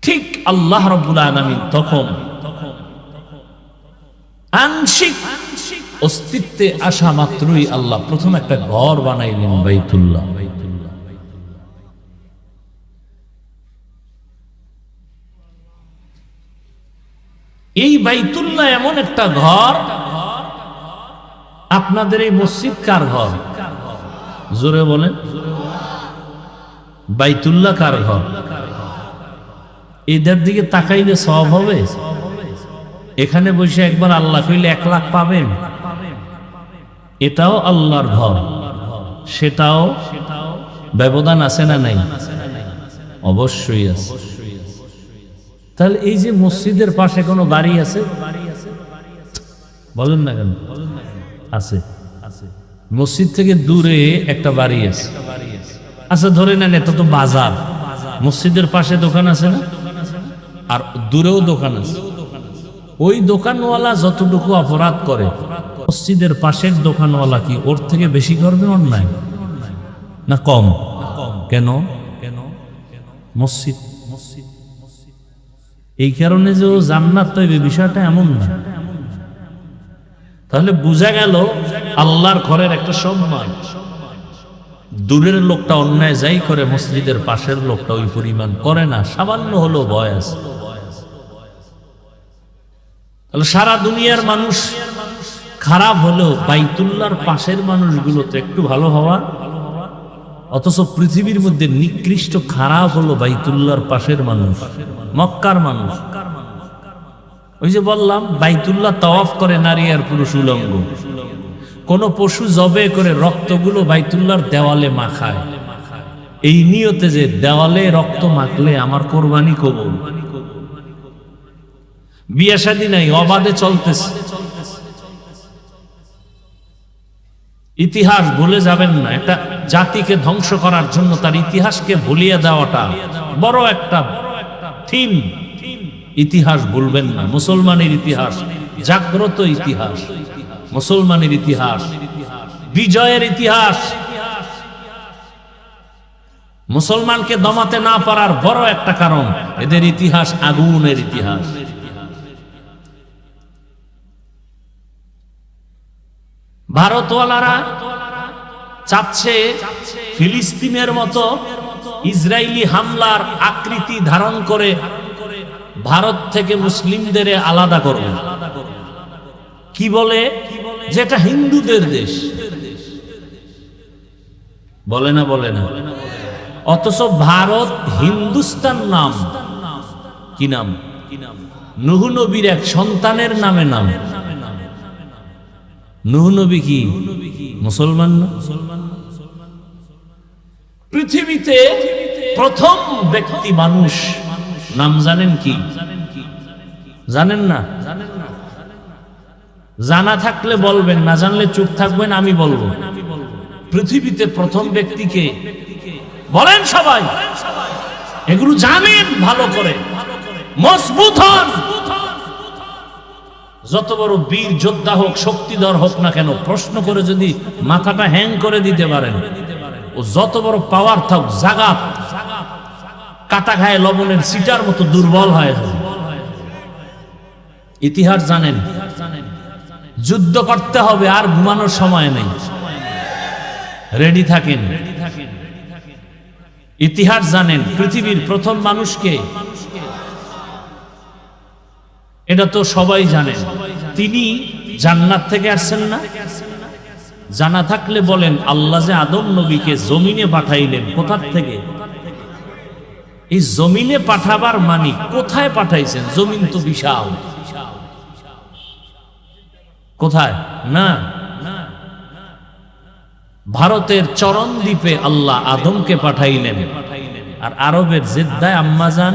ঠিক আল্লাহ রাব্বুল আলামিন তখন আংশিক অস্তিত্বে আসা মাত্রই আল্লাহ প্রথম একটা ঘর বানাইলেন, বাইতুল্লাহ। এই বাইতুল্লাহ এমন একটা ঘর। আপনাদের এই মসজিদ কার ঘর? জোরে বলেন। বাইতুল্লাহ কার ঘর? এদের দিকে তাকাইলে সওয়াব হবে? এখানে বসে একবার আল্লাহ কইলে 1,00,000 পাবেন। এটাও আল্লাহর ঘর, সেটাও ব্যবধান আছে না নাই? অবশ্যই আছে। তাহলে এই যে মসজিদের পাশে কোনো বাড়ি আছে? বলেন না কেন? আছে। মসজিদ থেকে দূরে একটা বাড়ি আছে। আচ্ছা ধরে নেন এটা তো বাজার, মসজিদের পাশে দোকান আছে না? আর দূরেও দোকান আছে। ওই দোকানওয়ালা যতটুকু অপরাধ করে, মসজিদের পাশের দোকানওয়ালা কি ওর থেকে বেশি করবে অন্যায় না কম? কেন? মসজিদ। এই কারণে যে ও জান্নাত পাইবে বিষয়টা এমন না। তাহলে বোঝা গেল আল্লাহর ঘরের একটা সম্মান। দূরের লোকটা অন্যায় যাই করে, মসজিদের পাশের লোকটা ওই পরিমাণ করে না, সামান্য হলো ভয় আছে। তাহলে সারা দুনিয়ার মানুষ খারাপ হলেও বাইতুল্লাহর পাশের মানুষগুলো তো একটু ভালো হওয়া, অথচ পৃথিবীর মধ্যে নিকৃষ্ট খারাপ হলো বাইতুল্লাহর পাশের মানুষ, মক্কার মানুষ। ওই যে বললাম, বাইতুল্লাহ তাওয়াফ করে নারী আর পুরুষ উলঙ্গ। কোন পশু জবে করে রক্তগুলো বাইতুল্লাহর দেওয়ালে মাখায়, এই নিয়তে যে দেওয়ালে রক্ত মাখলে আমার কোরবানি কবুল। বিয়ে শাদী নাই, অবাধে চলতেছে। ইতিহাস ভুলে যাবেন না। একটা জাতিকে ধ্বংস করার জন্য তার ইতিহাসকে ভুলিয়ে দেওয়াটা বড় একটা থিম। ইতিহাস ভুলবেন না। মুসলমানের ইতিহাস জাগ্রত ইতিহাস, মুসলমানের ইতিহাস বিজয়ের ইতিহাস। মুসলমানকে দমাতে না পারার বড় একটা কারণ এদের ইতিহাস আগুনের ইতিহাস। ভারতওয়ালারা চাচ্ছে ফিলিস্তিনের মতো ইসরায়েলি হামলার আকৃতি ধারণ করে ভারত থেকে মুসলিমদের আলাদা করবে। কি বলে? যেটা হিন্দুদের দেশ। বলে না? বলে না। অথচ ভারত হিন্দুস্তান নাম। কি নাম? নূহ নবীর এক সন্তানের নামে নাম। নূহ নবী কি মুসলমান না? পৃথিবীতে প্রথম ব্যক্তি মানুষ নাম জানেন কি? জানেন না? জানা থাকলে বলবেন, না জানলে চুপ থাকবেন, আমি বলবো। পৃথিবীতে প্রথম ব্যক্তিকে বলেন সবাই, এগুলো জানেন ভালো করে, মজবুত হন। যত বড় বীর যোদ্ধা হোক, শক্তিধর হোক না কেন, প্রশ্ন করে যদি মাথাটা হ্যাং করে দিতে পারেন, ও যত বড় পাওয়ার থাক, জাগাত কাটা খায় লবণের সিটার মতো দুর্বল হয়। ইতিহাস জানেন। যুদ্ধ করতে হবে, আর ঘুমানোর সময় নেই, রেডি থাকেন। ইতিহাস জানেন। পৃথিবীর প্রথম মানুষকে, এটা তো সবাই জানেন, তিনি জান্নাত থেকে আসছেন না? জানা থাকলে বলেন, আল্লাহ যে আদম নবীকে জমিনে পাঠাইলেন, কোথা থেকে? এই জমিনে পাঠাবার মানি কোথায় পাঠাইছেন? জমিন তো বিশাল। কোথায়? না, ভারতের চরণ দ্বীপে আল্লাহ আদমকে পাঠাইলেন, আর আরবের জেদ্দায় আম্মাজান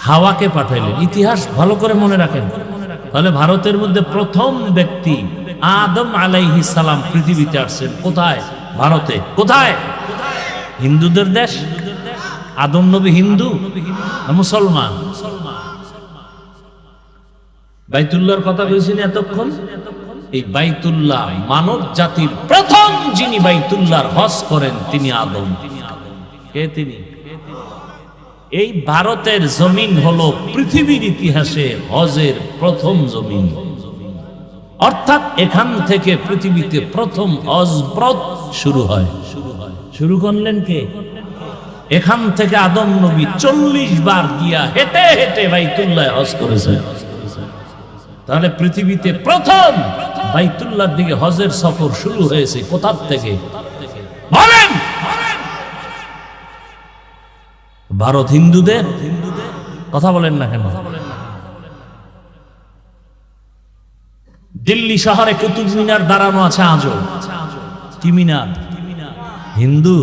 হাওয়াকে পাঠাইলেন। ইতিহাস ভালো করে মনে রাখেন। তাহলে ভারতের মধ্যে প্রথম ব্যক্তি আদম আলাইহিস সালাম পৃথিবীতে আসছেন কোথায়? ভারতে। কোথায়? হিন্দুদের দেশ। আদম নবী হিন্দু না মুসলমান? বাইতুল্লাহর কথা বলছেন এতক্ষণ। এই বাইতুল্লাহ, মানব জাতির প্রথম যিনি বাইতুল্লাহর হজ করেন তিনি আদম। কে তিনি? এই ভারতের জমিন হলো পৃথিবীর ইতিহাসে হজের প্রথম জমিন। অর্থাৎ এখান থেকে পৃথিবীতে প্রথম হজ ব্রত শুরু হয়। শুরু করলেন কে? এখান থেকে আদম নবী 40 বার গিয়া হেঁটে হেঁটে বাইতুল্লাহ হজ করেছে। তাহলে পৃথিবীতে প্রথম বাইতুল্লাহর দিকে হজের সফর শুরু হয়েছে কোথা থেকে? বলেন। ভারত হিন্দুদের কথা বলেন না কেন? দিল্লি শহরে কুতুব মিনার দাঁড়ানো আছে আজও। কি মিনার? হিন্দু।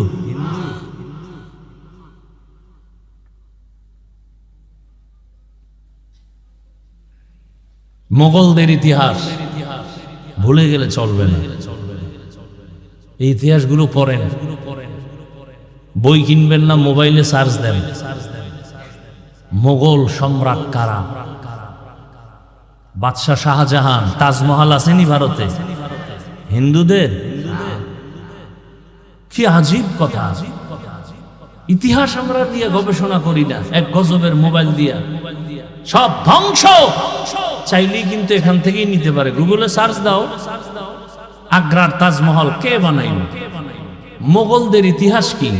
মোগলদের ইতিহাস ভুলে গেলে চলবে না। এই ইতিহাসগুলো পড়েন। বই কিনবেন না, মোবাইলে সার্চ দেন। মোগল সম্রাট কারা? বাদশাহ শাহজাহান। তাজমহল আসেনি ভারতে? হিন্দুদের। কি আজীব কথা। ইতিহাস আমরা দিয়ে গবেষণা করি না, এক গজবের মোবাইল দিয়া সব ধ্বংস। চাইলেই কিন্তু এখান থেকেই নিতে পারে। গুগলে সার্চ দাও, আগ্রার তাজমহল কে বানাইল? মোগলদের ইতিহাস কি,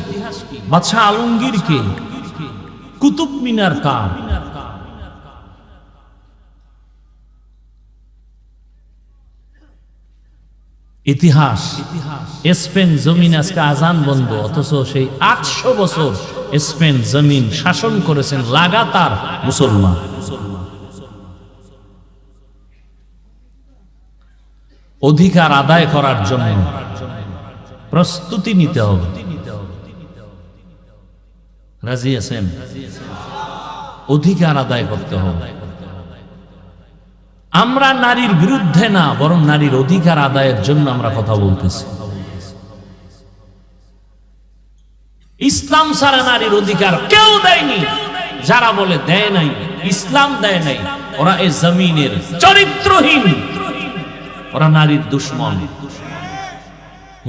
বাদশাহ আলমগীর কে, কুতুব মিনার কার, ইতিহাস। স্পেন জমিন আজকে আজান বন্ধ, অথচ সেই 800 বছর স্পেন জমিন শাসন করেছেন লাগাতার মুসলমান। অধিকার আদায় করার জন্য প্রস্তুতি নিতে হবে। রাজি আছেন? অধিকার আদায় করতে হবে। আমরা নারীর বিরুদ্ধে না, বরং নারীর অধিকার আদায়ের জন্য আমরা কথা বলতেছি। ইসলাম ছাড়া নারীর অধিকার কেউ দেয়নি। যারা বলে দেয় নাই, ইসলাম দেয় নাই, ওরা এই জমিনের চরিত্রহীন, ওরা নারীর দুশ্মন।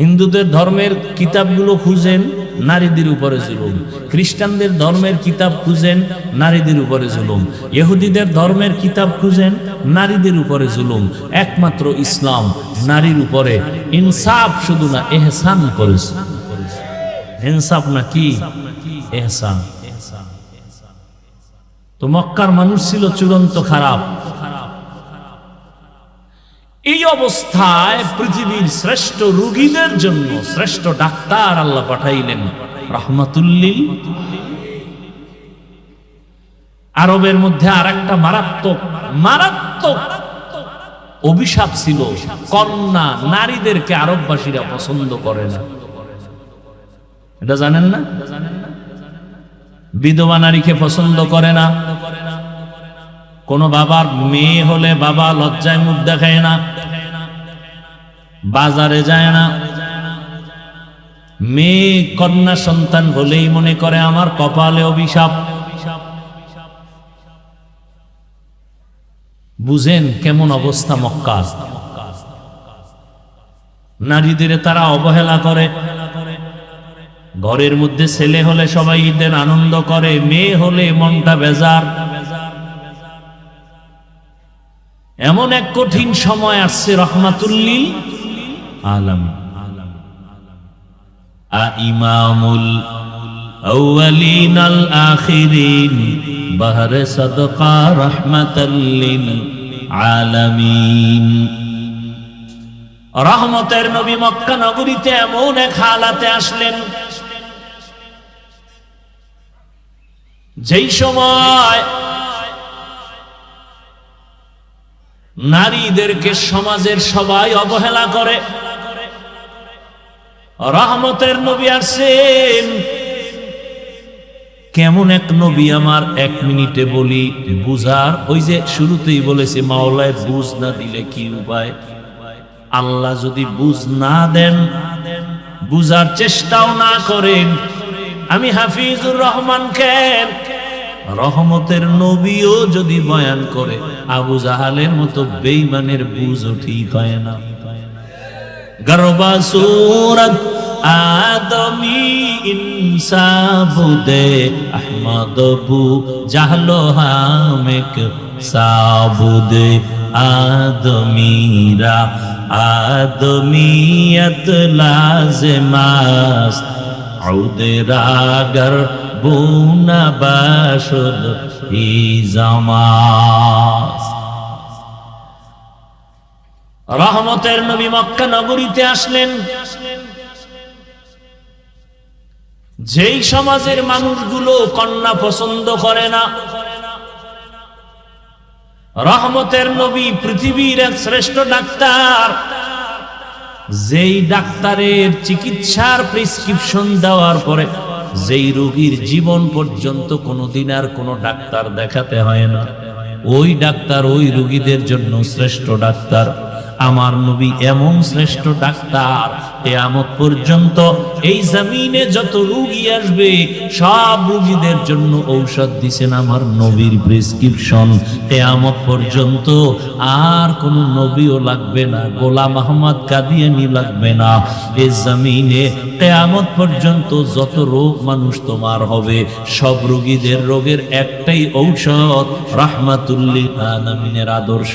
হিন্দুদের ধর্মের কিতাবগুলো খুঁজেন, নারীদের উপরে জুলুম। খ্রিস্টানদের ধর্মের কিতাব খুঁজেন, নারীদের উপরে জুলুম। ইহুদিদের ধর্মের কিতাব খুঁজেন, নারীদের উপরে জুলুম। একমাত্র ইসলাম নারীর উপরে ইনসাফ শুধু না, এহসান করেছে। ইনসাফ না কি? এহসান। তো মক্কার মানুষ ছিল চূড়ান্ত খারাপ। এই অবস্থায় পৃথিবীর শ্রেষ্ঠ রোগীদের জন্য শ্রেষ্ঠ ডাক্তার আল্লাহ পাঠাইলেন রাহমাতুল্লিল। আরবের মধ্যে আরেকটা মারাত্মক অভিশাপ ছিল, কন্যা নারীদেরকে আরববাসীরা পছন্দ করে না। এটা জানেন না? বিধবা নারীকে পছন্দ করে না। কোন বাবার মেয়ে হলে বাবা লজ্জায় মুখ দেখায় না, বাজারে যায় না। মেয়ে কন্যা সন্তান হলেই মনে করে আমার কপালে অভিশাপ। বুঝেন কেমন অবস্থা মক্কা। নারীদের তারা অবহেলা করে। ঘরের মধ্যে ছেলে হলে সবাই ঈদের আনন্দ করে, মেয়ে হলে মনটা বেজার। এমন এক কঠিন সময় আসছে রহমাতুল্লিল আলামিন। ইমামুল আউয়ালিন আল আখিরিন বাহরে সাদকা রাহমাতাল লিল আলামিন। রহমতের নবী মক্কা নগরীতে এমন এক হালাতে আসলেন যেই সময় নারীদেরকে সমাজের সবাই অবহেলা করে। রহমতের নবী আসেন। কেমন এক নবী আমার 1 মিনিটে বলি বুঝার। ওই যে শুরুতেই বলেছে মাওলায় বুঝ না দিলে কি উপায়। আল্লাহ যদি বুঝ না দেন, বুঝার চেষ্টাও না করেন, আমি হাফিজুর রহমান কেন রহমতের নবীও যদি বয়ান করে, আবু জাহালের মতো বেঈমানের বুঝও ঠিক হয় না। গরবা সুরত আদমি ইনসাবুদে আহমদ বু জাহলো হামেক সাবুদে আদমিরা আদমিয়ত লাজমাস আউদেরাগর বুনা বাশুদ ইজামাস। রহমতের নবী মক্কা নগরীতে আসলেন যেই সমাজের মানুষগুলো কন্যা পছন্দ করে না। রহমতের নবী পৃথিবীর এক শ্রেষ্ঠ ডাক্তার, যেই ডাক্তারের চিকিৎসার প্রেসক্রিপশন দেওয়ার পরে যেই রোগীর জীবন পর্যন্ত কোনোদিন আর কোনো ডাক্তার দেখাতে হয় না, ওই ডাক্তার ওই রোগীদের জন্য শ্রেষ্ঠ ডাক্তার। আমার নবী এমন শ্রেষ্ঠ ডাক্তার, কিয়ামত পর্যন্ত এই জমিনে যত রোগী আসবে সব রোগীদের জন্য ঔষধ দিবেন আমার নবীর প্রেসক্রিপশন। কিয়ামত পর্যন্ত আর কোন নবীও লাগবে না, গোলাম আহমদ কাদিয়ানী লাগবে না। এই জমিনে কিয়ামত পর্যন্ত যত রোগ মানুষ তোমার হবে, সব রোগীদের রোগের একটাই ঔষধ, রাহমাতুল লিল আলামিনের আদর্শ।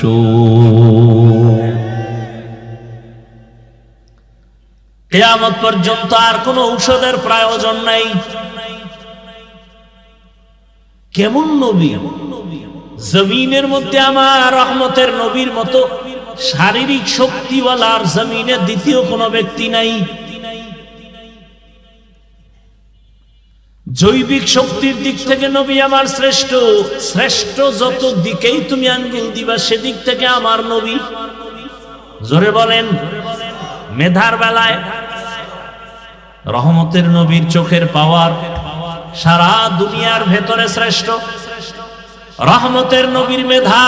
কিয়ামত পর্যন্ত আর কোনো ঔষধের প্রয়োজন নাই। কেমন নবী? জমিনের মধ্যে আমার রহমতের নবীর মতো শারীরিক শক্তিওয়ালা আর জমিনে দ্বিতীয় কোনো ব্যক্তি নাই। জৈবিক শক্তির দিক থেকে নবী আমার শ্রেষ্ঠ। শ্রেষ্ঠ যত দিকেই তুমি আঙ্গুল দিবা সেদিক থেকে আমার নবী। জোরে বলেন। মেধার বেলায় রহমতের নবীর চোখের পাওয়ার সারা দুনিয়ার ভেতরে শ্রেষ্ঠ। রহমতের নবীর মেধা,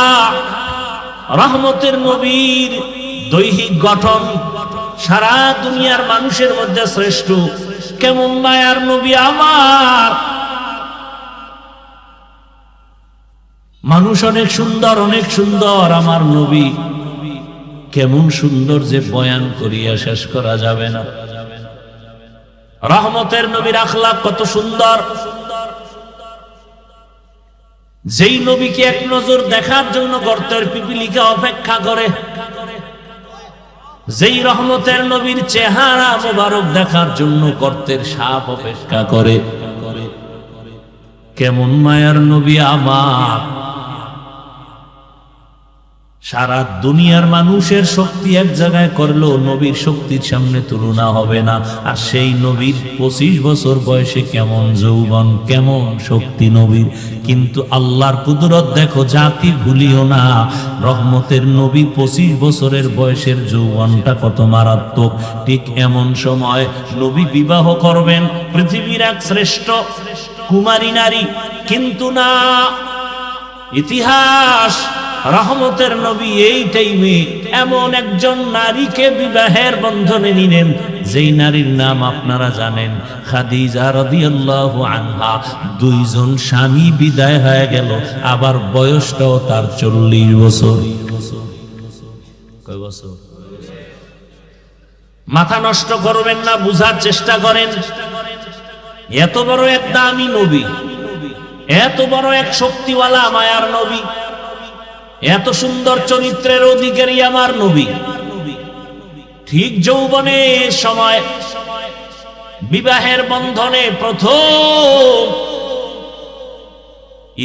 রহমতের নবীর দৈহিক গঠন সারা দুনিয়ার মানুষের মধ্যে শ্রেষ্ঠ। কেমন মায়ার নবী আমার! মানুষ অনেক সুন্দর, অনেক সুন্দর, আমার নবী কেমন সুন্দর যে বয়ান করিয়া শেষ করা যাবে না। রহমতের নবীর আখলাক কত সুন্দর! যেই নবীকে এক নজর দেখার জন্য গর্তের পিপিলিকা অপেক্ষা করে, যেই রহমতের নবীর চেহারা মোবারক দেখার জন্য গর্তের সাপ অপেক্ষা করে। কেমন মায়ার নবী আমার! সারা দুনিয়ার মানুষের শক্তি এক জায়গায় করলেও নবীর শক্তির সামনে তুলনা হবে না। আর সেই নবীর 25 বছর বয়সে কেমন যৌবন, কেমন শক্তি নবীর! কিন্তু আল্লাহর কুদরত দেখো, জাতি ভুলিও না। রহমতের নবী 25 বছরের বয়সের যৌবনটা কত মারাত্মক। ঠিক এমন সময় নবী বিবাহ করবেন পৃথিবীর এক শ্রেষ্ঠ কুমারী নারী, কিন্তু না, ইতিহাস রহমতের নবী এই টাইমে এমন একজন নারীকে বিবাহের বন্ধনে নিলেন, যেই নারীর নাম আপনারা জানেন, খাদিজা রাদিয়াল্লাহু আনহা। দুইজন স্বামী বিদায় হয়ে গেল, আবার বয়সটাও তার 40 বছর। কয় বছর? মাথা নষ্ট করবেন না, বুঝার চেষ্টা করেন। এত বড় এক দামি নবী, এত বড় এক শক্তিওয়ালা মায়ার নবী, এত সুন্দর চরিত্রের অধিকারী আমার নবী, ঠিক যৌবনের সময় বিবাহের বন্ধনে প্রথম,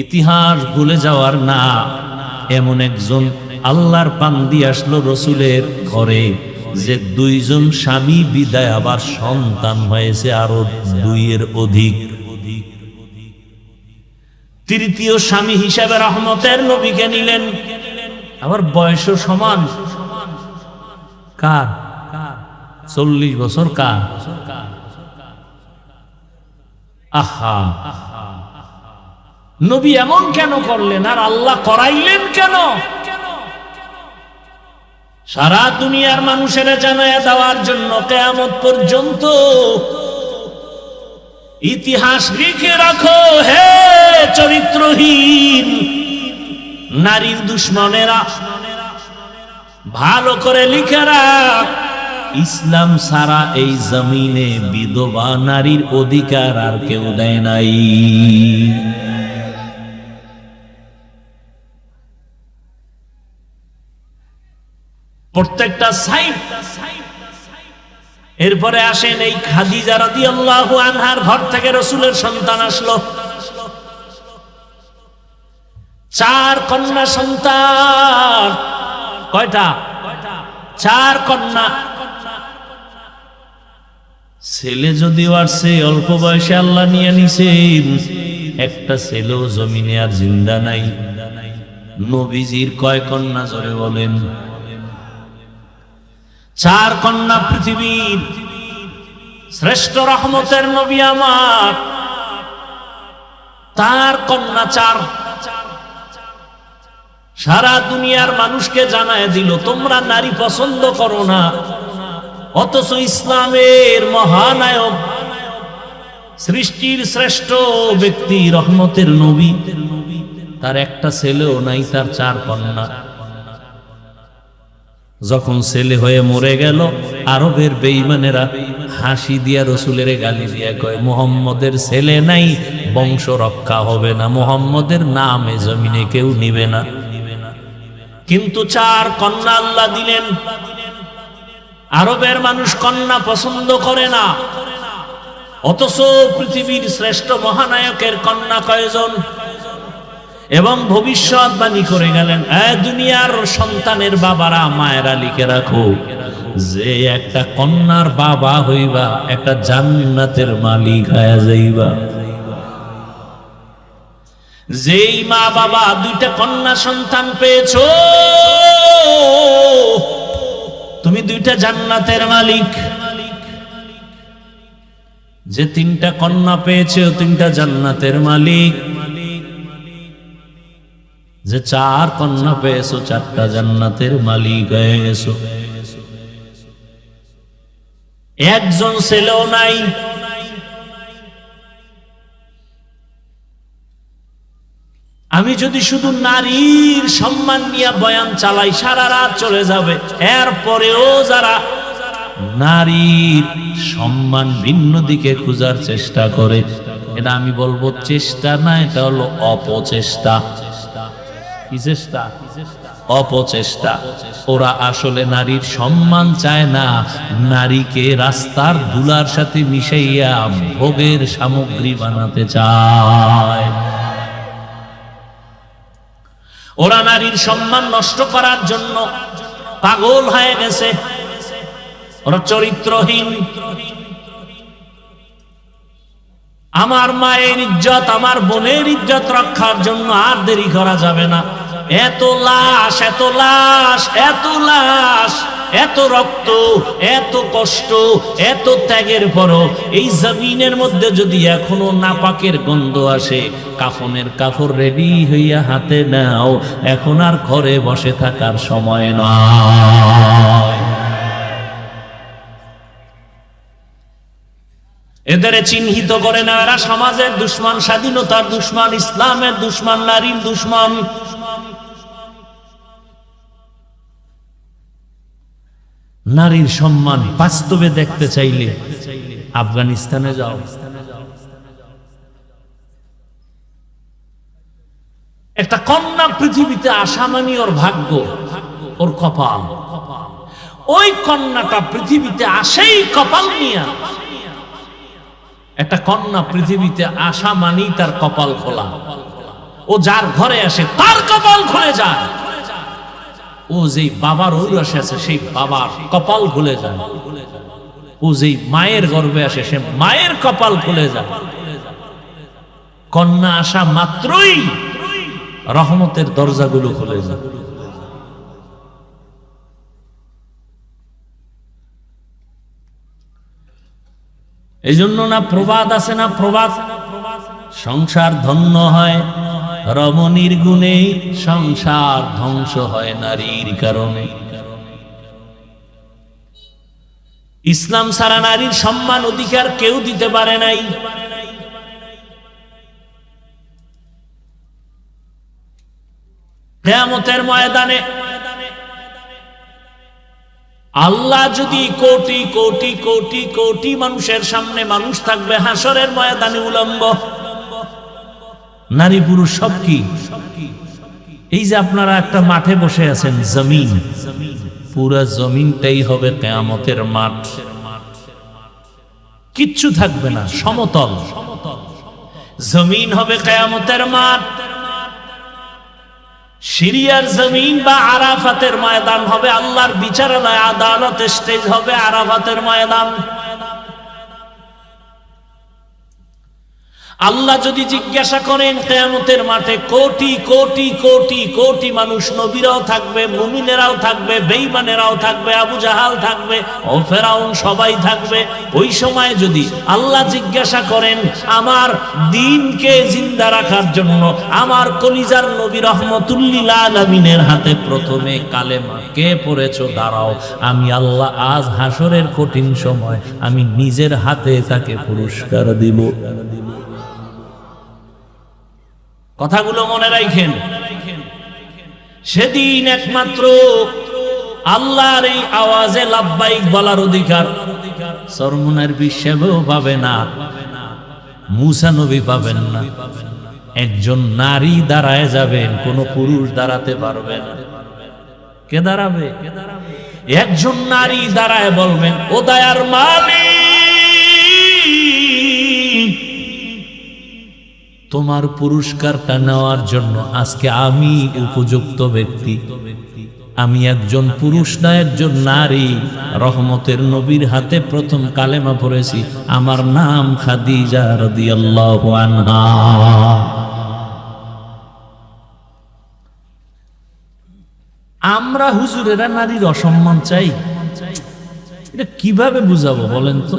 ইতিহাস ভুলে যাওয়ার না, এমন একজন আল্লাহর পান্দি আসলো রসুলের ঘরে, যে দুইজন স্বামী বিদায় আবার সন্তান হয়েছে আরো 2-এর অধিক। তৃতীয় স্বামী হিসাবে রহমতের নবীকে নিলেন, আবার বয়সও সমান। কার? 40 বছর। কার? আহা, নবী এমন কেন করলেন আর আল্লাহ করাইলেন কেন? সারা দুনিয়ার মানুষের জানায়া দেওয়ার জন্য কিয়ামত পর্যন্ত ইতিহাস লিখে রাখো। হে চরিত্রহীন নারীর দুশ্মনেরা, ভালো করে লিখে রাখ, ইসলাম সারা এই জমিনে বিধবা নারীর অধিকার আর কেউ দেয় নাই। প্রত্যেকটা সাইড। এরপরে আসেন এই খাদিজা রাদিয়াল্লাহু আনহার ঘর থেকে রাসূলের সন্তান আসলো। 4 কন্যা সন্তান। কয়টা? 4 কন্যা। ছেলে যদিও আসছে, অল্প বয়সে আল্লাহ নিয়ে নিছেন, একটা ছেলেও জমিনে আর জিন্দা নাই। নবীজির কয় কন্যা জোরে বলেন? 4 কন্যা। পৃথিবীর শ্রেষ্ঠ রহমতের নবী আমার, তার কন্যা 4। সারা দুনিয়ার মানুষকে জানায় দিল, তোমরা নারী পছন্দ করো না, অথচ ইসলামের মহানায়ক, সৃষ্টির শ্রেষ্ঠ ব্যক্তি, রহমতের নবী, তার একটা ছেলেও নাই, তার 4 কন্যা। যখন ছেলে হয়ে মরে গেল, আরবের বেঈমানেরা হাসি দিয়া রসুলের গালি দিয়া কয়, মুহাম্মদের ছেলে নাই, বংশ রক্ষা হবে না, মুহাম্মদের নামে জমিনে কেউ নিবে না। কিন্তু 4 কন্যা আল্লাহ দিলেন। আরবের মানুষ কন্যা পছন্দ করে না, অথচ পৃথিবীর শ্রেষ্ঠ মহানায়কের কন্যা কয়জন? এবং ভবিষ্যৎবাণী করে গেলেন, দুনিয়ার সন্তানের বাবারা, মায়েরা লিখে রাখো, যে একটা কন্যার বাবা হইবা একটা জান্নাতের মালিক হয়ে যাইবা। যেই মা বাবা দুইটা কন্যা সন্তান পেয়েছো, তুমি দুইটা জান্নাতের মালিক। যে তিনটা কন্যা পেয়েছো, তিনটা জান্নাতের মালিক। যে চার কন্যা পেয়েছো, চারটা জান্নাতের মালিক হয়ে গেছো। একজন ছেলেও নাই। আমি যদি শুধু নারীর সম্মান নিয়ে বয়ান চালাই, সারা রাত চলে যাবে। এরপরেও যারা নারীর সম্মান ভিন্ন দিকে খোঁজার চেষ্টা করে, এটা আমি বলবো চেষ্টা না, এটা হলো অপচেষ্টা। কি চেষ্টা? অপচেষ্টা। ওরা আসলে নারীর সম্মান চায় না, নারীকে রাস্তার ধুলার সাথে মিশাইয়া ভোগের সামগ্রী বানাতে চায়। ওরা নারীর সম্মান নষ্ট করার জন্য পাগল হয়ে গেছে। ওরা চরিত্রহীন। আমার মায়ের ইজ্জত, আমার বোনের ইজ্জত রক্ষার জন্য আর দেরি করা যাবে না। এত লাশ, এত লাশ, এত লাশ, এত রক্ত, এত কষ্ট, এত ত্যাগের পরও এই জমিনের মধ্যে যদি এখনো নাপাকের গন্ধ আসে, কাফনের কাপড় রেডি হইয়া হাতে নাও, এখন আর ঘরে বসে থাকার সময় নয়। এদের চিহ্নিত করে না, এরা সমাজের দুশমন, স্বাধীনতার দুশমন, ইসলামের দুশমন, নারীর দুশমন। নারীর সম্মান বাস্তবে দেখতে চাইলে আফগানিস্তানে যাও। একটা কন্যা পৃথিবীতে আসা মানে ওর ভাগ্য, ওর কপাল। ওই কন্যাটা পৃথিবীতে আসেই কপাল নিয়া। একটা কন্যা পৃথিবীতে আসা মানেই তার কপাল খোলা। ও যার ঘরে আসে তার কপাল খুলে যায়। ও যেই বাবার ঔরসে আছে সেই বাবার কপাল খুলে যায়। ও যেই মায়ের গর্ভে আসে সে মায়ের কপাল খুলে যায়। কন্যা আসা মাত্রই রহমতের দরজাগুলো খুলে যায়। এই জন্য না প্রবাদ আছে না, প্রবাদ, সংসার ধন্য হয় রমণীর গুণে, সংসার ধ্বংস হয় নারীর কারণে। ইসলাম ছাড়া নারীর সম্মান অধিকার কেউ দিতে পারে নাই। কিয়ামতের ময়দানে আল্লাহ যদি কোটি কোটি কোটি কোটি মানুষের সামনে, মানুষ থাকবে হাসরের ময়দানে উলম্ব, নারী পুরুষ সব কি? এই যে আপনারা একটা মাঠে বসে আছেন, জমিন, পুরা জমিনটাই হবে কিয়ামতের মাঠ। কিচ্ছু থাকবে না, সমতল জমিন হবে কিয়ামতের মাঠ। সিরিয়ার জমিন বা আরাফাতের ময়দান হবে আল্লাহর বিচারালয়, আদালত স্টেজ হবে আরাফাতের ময়দান। আল্লাহ যদি জিজ্ঞাসা করেন কিয়ামতের মাঠে, কোটি কোটি কোটি কোটি মানুষ, নবীরাও থাকবে, মুমিনেরাও থাকবে, বেঈমানেরাও থাকবে, আবু জাহাল থাকবে, ও ফেরাউন, সবাই থাকবে। ওই সময় যদি আল্লাহ জিজ্ঞাসা করেন আমার দ্বীনকে জিন্দা রাখার জন্য আমার কলিজার নবী রহমতুল্লিল আলামিনের হাতে প্রথমে কালেমা কে পড়েছো, দাঁড়াও, আমি আল্লাহ আজ হাসরের কঠিন সময় আমি নিজের হাতে তাকে পুরস্কার দিব। কথাগুলো মনে রাখেন। সেদিন একমাত্র আল্লাহর এই আওয়াজে লাব্বাইক বলার অধিকার সরমুনের বিশ্বেও পাবে না, মুসা নবী পাবেন না। একজন নারী দাঁড়ায় যাবেন, কোন পুরুষ দাঁড়াতে পারবে না। কে দাঁড়াবে? একজন নারী দাঁড়ায় বলবেন, ও দয়ার মালিক, তোমার পুরস্কারটা নেওয়ার জন্য আজকে আমি উপযুক্ত ব্যক্তি। আমি একজন পুরুষ না একজন নারী, রহমতের নবীর হাতে প্রথম কালেমা পড়েছি, আমার নাম খাদিজা রাদিয়াল্লাহু আনহা। আমরা হুজুরেরা নারীর অসম্মান চাই, এটা কিভাবে বুঝাবো বলেন তো?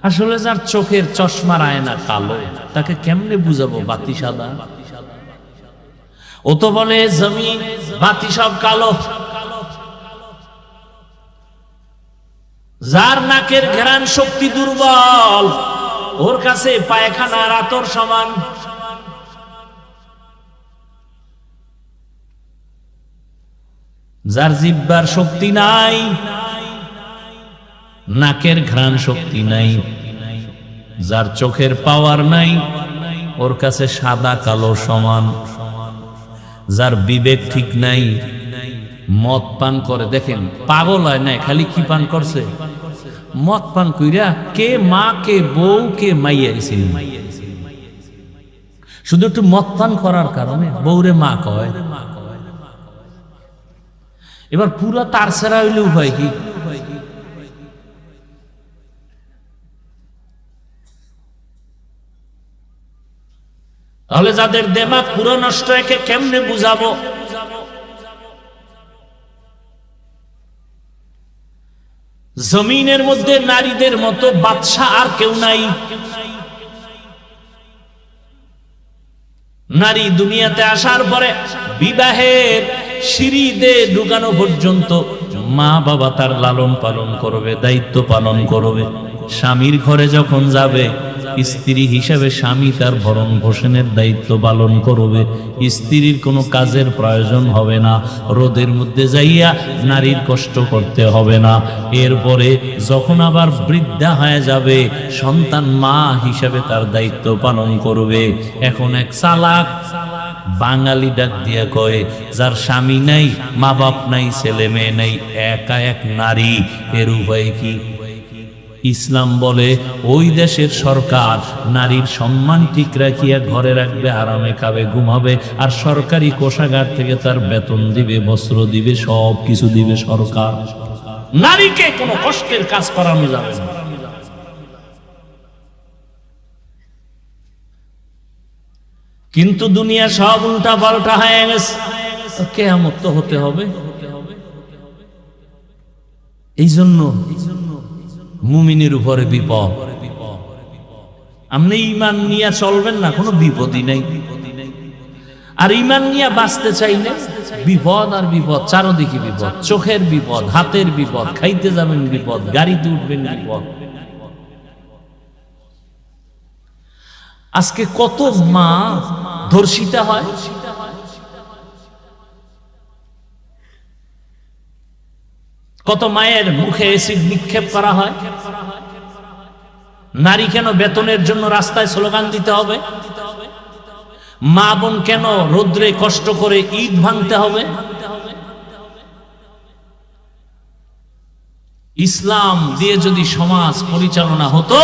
আসলে যার চোখের চশমার আয়না কালো, তাকে কেমনে বুঝাবো বাতি সাদা? ও তো বলে জমিন বাতি সব কালো। যার নাকের ঘ্রাণ শক্তি দুর্বল, ওর কাছে পায়খানা রাতর সমান। যার জিহ্বার শক্তি নাই, নাকের ঘ্রাণ শক্তি নাই, যার চোখের পাওয়ার নাই, ওর কাছে সাদা কালো সমান। যার বিবেক ঠিক নাই, মদ পান করে, দেখেন পাগল হয় নাই, খালি কি পান করছে? মদ পান কইরা কে মা কে বউ কে মাইয়া গেছিল, শুধু একটু মদ পান করার কারণে বউরে মা কয়। এবার পুরা তার সেরা হইলে উপায় কি? তাহলে যাদের দেমাগ পুরো নষ্ট, একে কেমনে বুঝাবো? জমিনের মধ্যে নারীদের মতো বাদশা আর কেউ নাই। নারী দুনিয়াতে আসার পরে বিবাহের সিঁড়িতে ঢুকানো পর্যন্ত মা বাবা তার লালন পালন করবে, দায়িত্ব পালন করবে। স্বামীর ঘরে যখন যাবে, স্ত্রী হিসেবে স্বামী তার ভরণ পোষণের দায়িত্ব পালন করবে। স্ত্রীর কোনো কাজের প্রয়োজন হবে না, রোদের মধ্যে যাইয়া নারীর কষ্ট করতে হবে না। এরপরে যখন আবার বৃদ্ধা হয়ে যাবে, সন্তান মা হিসেবে তার দায়িত্ব পালন করবে। এখন এক চালাক বাঙালি ডাক দিয়া কয়, যার স্বামী নাই, মা বাপ নাই, ছেলে মেয়ে নাই, একা এক নারী, এর উপায় কি? ইসলাম বলে ওই দেশের সরকার নারীর সম্মান ঠিক রাখিয়া ঘরে রাখবে, আরামে খাবে, ঘুমাবে, আর সরকারি কোষাগার থেকে তার বেতন দিবে, বস্ত্র দিবে, সব কিছু দিবে সরকার। নারীকে কোনো কষ্টের কাজ করানো যাবে না। কিন্তু দুনিয়া সব উল্টা পাল্টা হয়ে গেছে, কিয়ামত তো হতে হবে। এই জন্য মুমিনের উপরে বিপদ। আপনি ঈমান নিয়ে চলবেন না, কোনো বিপদই নাই। আর ঈমান নিয়ে বাঁচতে চাইলে বিপদ আর বিপদ, চারদিকে বিপদ। চোখের বিপদ, হাতের বিপদ, খাইতে যাবেন বিপদ, গাড়িতে উঠবেন বিপদ। আজকে কত মা ধর্ষিতা হয়, কত মায়ের মুখে এসিড নিক্ষেপ করা হয়। নারী কেন বেতনের জন্য রাস্তায় স্লোগান দিতে হবে? মা বোন কেন রৌদ্রে কষ্ট করে ইট ভাঙতে হবে? ইসলাম দিয়ে যদি সমাজ পরিচালনা হতো,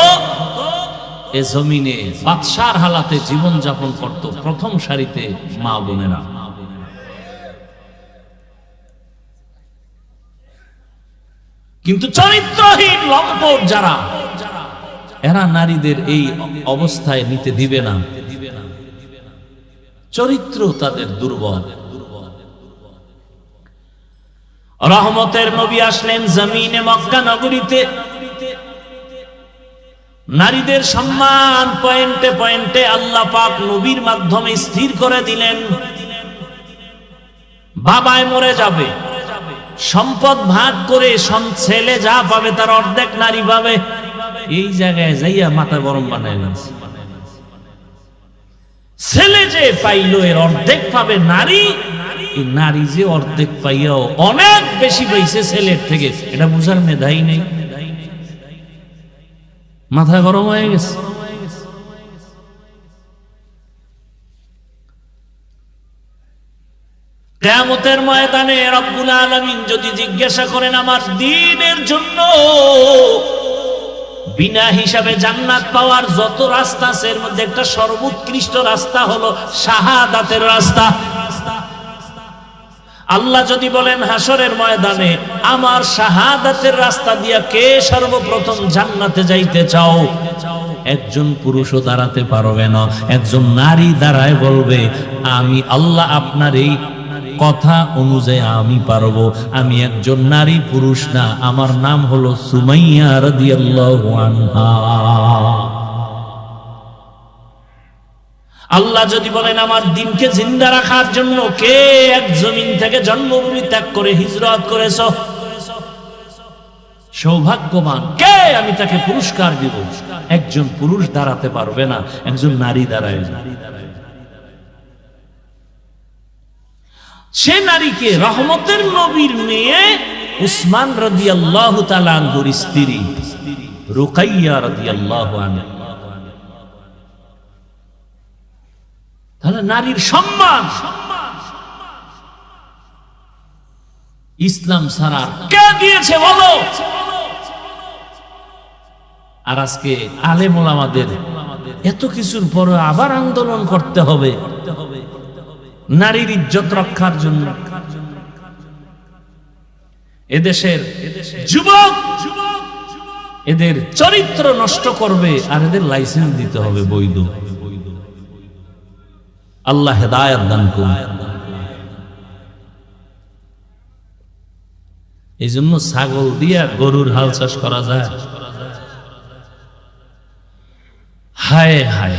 এ জমিনে বাদশার হালাতে জীবন যাপন করত প্রথম সারিতে মা বোনেরা। কিন্তু চরিত্রহীন লম্পট যারা, এরা নারীদের এই অবস্থায় নিতে দিবে না। চরিত্র তাদের দুর্বল। রহমতের নবী আসলেন জমিনে মক্কা নগরীতে। নারীদের সম্মান পয়েন্টে পয়েন্টে আল্লাহ পাক নবীর মাধ্যমে স্থির করে দিলেন। বাবায় মরে যাবে, সম্পদ ভাগ করে ছেলে যা পাবে তার অর্ধেক নারী পাবে। এই জায়গায় যাইয়া মাথা গরম বানায় না। ছেলে যে পাইলো এর অর্ধেক পাবে নারী, এই নারী যে অর্ধেক পাইয়াও অনেক বেশি পাইছে ছেলের থেকে, এটা বুঝার মেধাই নেই। মাথা গরম হয়ে গেছে। কিয়ামতের ময়দানে রব্বুল আলামিন যদি জিজ্ঞাসা করেন আমার দ্বীনের জন্য বিনা হিসাবে জান্নাত পাওয়ার যত রাস্তা আছে এর মধ্যে একটা সর্বোৎকৃষ্ট রাস্তা হলো শাহাদাতের রাস্তা। আল্লাহ যদি বলেন হাসরের ময়দানে আমার শাহাদাতের রাস্তা দিয়া কে সর্বপ্রথম জান্নাতে যাইতে চাও, একজন পুরুষও দাঁড়াতে পারবে না, একজন নারী দাঁড়ায় বলবে আমি আল্লাহ আপনার এই কথা অনুযায়ী আমি পারবো, আমি একজন নারী পুরুষ না, আমার নাম হলো সুমাইয়া রাদিয়াল্লাহু আনহা। আল্লাহ যদি বলেন আমার দ্বীনকে জিন্দা রাখার জন্য কে এক জমিন থেকে জন্মভূমি ত্যাগ করে হিজরত করেছ, সৌভাগ্যবান কে, আমি তাকে পুরস্কার দিব। একজন পুরুষ দাঁড়াতে পারবে না, একজন নারী দাঁড়ায়। সে নারীকে রহমতের নবীর মেয়ে উসমান রাদিয়াল্লাহু তাআলা আনহুর স্ত্রী রুকাইয়া রাদিয়াল্লাহু আনহা। তাহলে নারীর সম্মান ইসলাম ছাড়া কে দিয়েছে বলো? আর আজকে আলেম ওলামাদের এত কিছুর পরে আবার আন্দোলন করতে হবে নারীর ইজ্জত রক্ষার জন্য। এদেশের যুবক এদের চরিত্র নষ্ট করবে আর এদের লাইসেন্স দিতে হবে বৈধ। আল্লাহ হেদায়েত দান করুন। এই জন্য ছাগল দিয়া গরুর হাল চাষ করা যায়। হায় হায়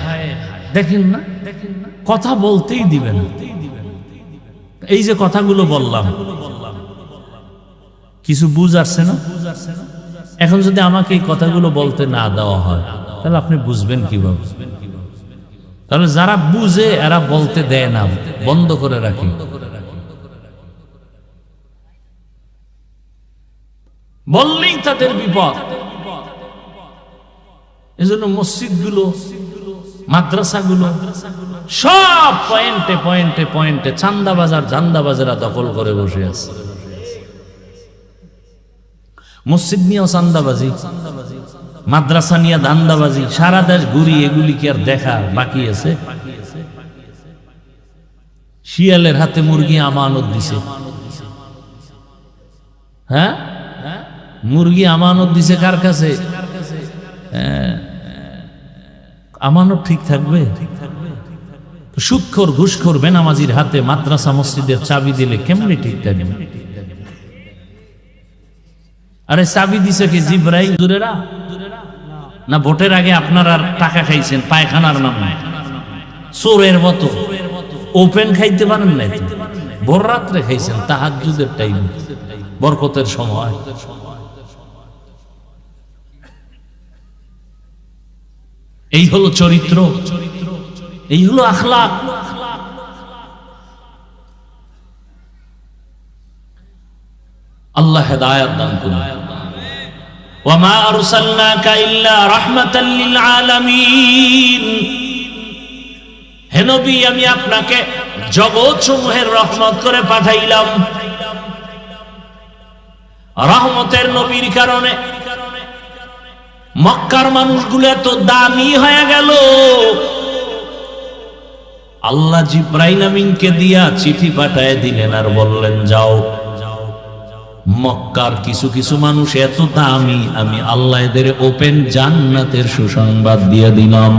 দেখেন না, কথা বলতেই দিবেন। এই যে কথাগুলো বললাম কিছু বুঝ আসছে না? এখন যদি আমাকে এই কথাগুলো বলতে না দেওয়া হয় তাহলে আপনি বুঝবেন কিভাবে? তাহলে যারা বুঝে এরা বলতে দেয় না, বন্ধ করে রাখি। বললেই তাদের বিপদ। এজন্য মসজিদগুলো মাদ্রাসাগুলো সব পয়েন্টে পয়েন্টে পয়েন্টে চান্দাবাজারা দখল করে বসে আছে। মসজিদ নিয়েও চান্দাবাজি, মাদ্রাসা নিয়ে ধান্দাবাজি, সারা দেশ ঘুরি, এগুলি কি আর দেখা বাকি আছে? শিয়ালের হাতে মুরগি আমানত দিছে। হ্যাঁ, মুরগি আমানত দিছে কার কাছে? আমানত ঠিক থাকবে? সুদখোর ঘুষখোর বেনামাজির হাতে মাদ্রাসা মসজিদের চাবি দিলে কেমনে ঠিক থাকবে? আরে চাবি দিছে কি জিবরাইল হুজুরেরা? না ভোটের আগে আপনারা টাকা খাইছেন পায়খানার নামে চোরের মতো ওপেন খাইতে পারেন নাই? ভোর রাত্রে খাইছেন তাহাজ্জুদের টাইম, বরকতের সময়। এই হলো চরিত্র, এই হলো আখলাক। আল্লাহ হেদায়েত দান করুন। ওয়ামা আরসালনাকা ইল্লা রাহমাতাল লিল আলামিন। হে নবী, আমি আপনাকে জগৎসমূহের রহমত করে পাঠাইলাম। রহমতের নবীর কারণে মক্কার মানুষগুলো এত দামি হয়ে গেল। আল্লাহ জিবরাইল আমিনকে দিয়া চিঠি পাঠায় দিলেন আর বললেন যাও, মক্কার কিছু কিছু মানুষ এত দামি, আমি আল্লাহ এদের ওপেন জান্নাতের সুসংবাদ দিয়ে দিলাম।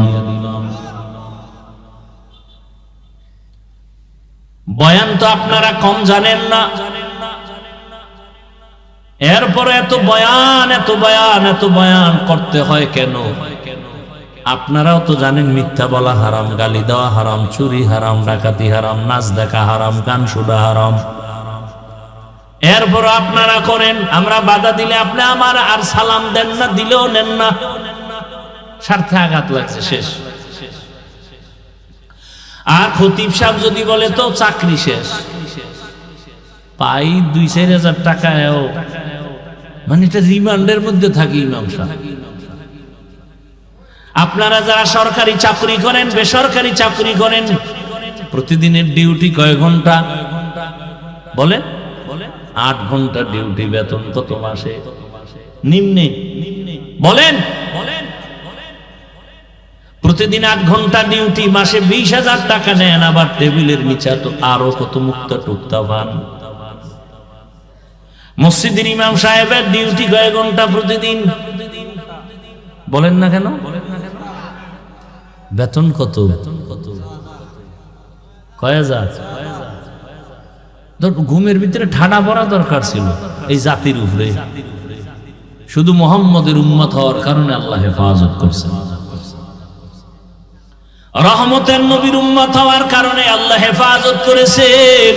বয়ান তো আপনারা কম জানেন না, এরপরে এত বয়ান এত বয়ান এত বয়ান করতে হয় কেন? আপনারাও তো জানেন মিথ্যা বলা হারাম, গালি দেওয়া হারাম, চুরি হারাম, ডাকাতি হারাম, নাচ দেখা হারাম, গান শোনা হারাম। এরপর আপনারা করেন, আমরা বাধা দিলে আপনি আমার আর সালাম দেন না, দিলেও নেন না, স্বার্থে আঘাত লাগছে, শেষ। আর খতিব সাহেব যদি বলে তো চাকরি শেষ, পাই 2-4 হাজার টাকা, মানে এটা রিমান্ডের মধ্যে থাকি ইমাম সাহেব। আপনারা যারা সরকারি চাকরি করেন, বেসরকারি চাকরি করেন, প্রতিদিনের ডিউটি কয় ঘন্টা? বলেন 8 ঘন্টা ডিউটি, বেতন কত মাসে? নিম্নে বলেন, প্রতিদিন 8 ঘন্টা ডিউটি, মাসে 20,000 টাকা নেন, আবার টেবিলের নিচে তো আরো কত মুক্তা টুক্তা পান। মসজিদের ইমাম সাহেবের ডিউটি কয় ঘন্টা প্রতিদিন? বলেন না কেন? বেতন কত? কয় হাজার? ঘুমের ভিতরে ঠাডা পড়া দরকার ছিল এই জাতির উপরে, শুধু মুহাম্মদের উম্মত হওয়ার কারণে আল্লাহ হেফাজত করছেন। রহমতের নবীর উম্মত হওয়ার কারণে আল্লাহ হেফাজত করেছেন।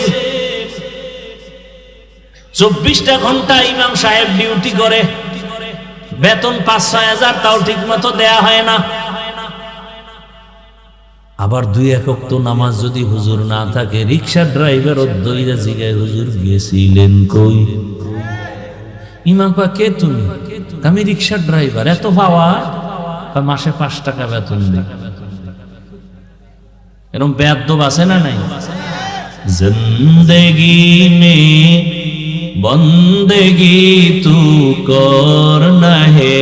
24টা ঘন্টা ইমাম সাহেব ডিউটি করে, বেতন 5-6 হাজার, তাও ঠিক মতো দেয়া হয় না। আবার 2-1 ওয়াক্ত নামাজ যদি হুজুর না থাকে, রিক্সা ড্রাইভার দইরা জিগায়, হুজুর গেছিলেন কই? ইমাম কয়, কে তুমি? আমি রিক্সা ড্রাইভার। এত পাওয়া? মাসে 5 টাকা বেতন দিই। এরকম বেয়াদব আছে না নাই? জিন্দেগি মে বন্দেগি তু করনা হে,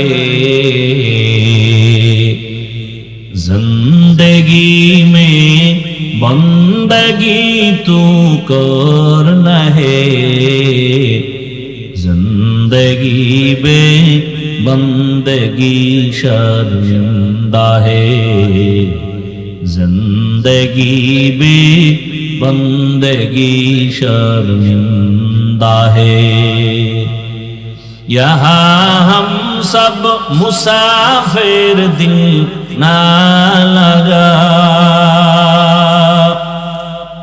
जिंदगी में बंदगी तू करना है, जिंदगी बे बंदगी शर्मिंदा है, जिंदगी बे बंदगी शर्मिंदा है। यहाँ हम सब मुसाफिर दिल ना लगा,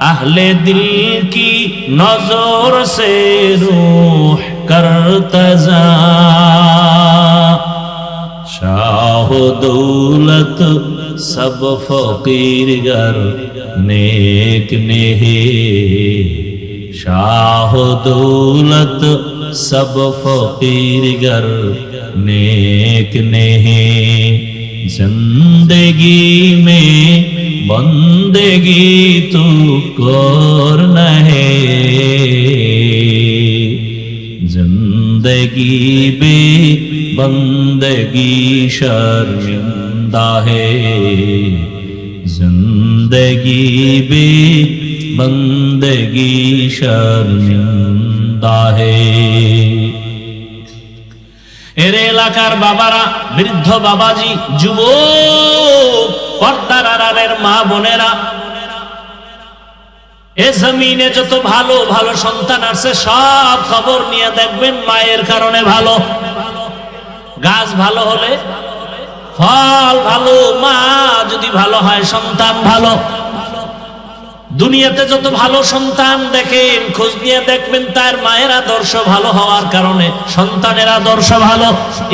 अहले दिल की नजर से रूह करतजा, शाह दौलत सब फकीर गर नेक नेहे, शाह दौलत सब फकीर गर नेक नेहे, जिंदगी में बंदगी तू करना है, जिंदगी बे बंदगी शर्मिंदा है, जिंदगी बे बंदगी शर्मिंदा है। এর এলাকার বাবারা, বৃদ্ধ বাবাজি, যুবক, পর্দার আড়ালের মা বোনেরা, এ জমিনে যত ভালো ভালো সন্তান আছে সব খবর নিয়ে দেখবেন মায়ের কারণে ভালো। গাছ ভালো হলে ফল ভালো, মা যদি ভালো হয় সন্তান ভালো। দুনিয়াতে যত ভালো সন্তান দেখেন, খোঁজ নিয়ে দেখবেন তার মায়ের আদর্শ ভালো হওয়ার কারণে সন্তানের আদর্শ ভালো।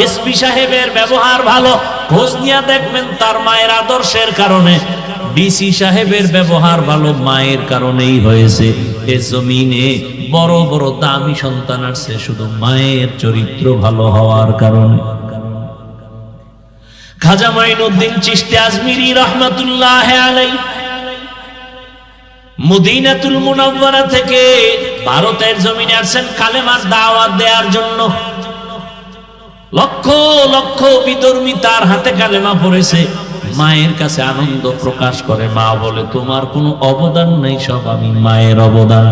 এসপি সাহেবের ব্যবহার ভালো, খোঁজ নিয়ে দেখবেন তার মায়ের আদর্শের কারণে। ডিসি সাহেবের ব্যবহার ভালো, মায়ের কারণেই হয়েছে। এ জমিনে বড় বড় দামি সন্তান আছে শুধু মায়ের চরিত্র ভালো হওয়ার কারণে। খাজা মঈনুদ্দিন চিশতি আজমিরি রহমাতুল্লাহ আলাইহি মদিনাতুল মুনাওয়ারা থেকে ভারতের জমিনে আসছেন কালেমার দাওয়াত দেওয়ার জন্য। লক্ষ লক্ষ বিধর্মী তার হাতে কালেমা পড়েছে। মায়ের কাছে আনন্দ প্রকাশ করে, মা বলে তোমার কোনো অবদান নেই, সব আমি মায়ের অবদান।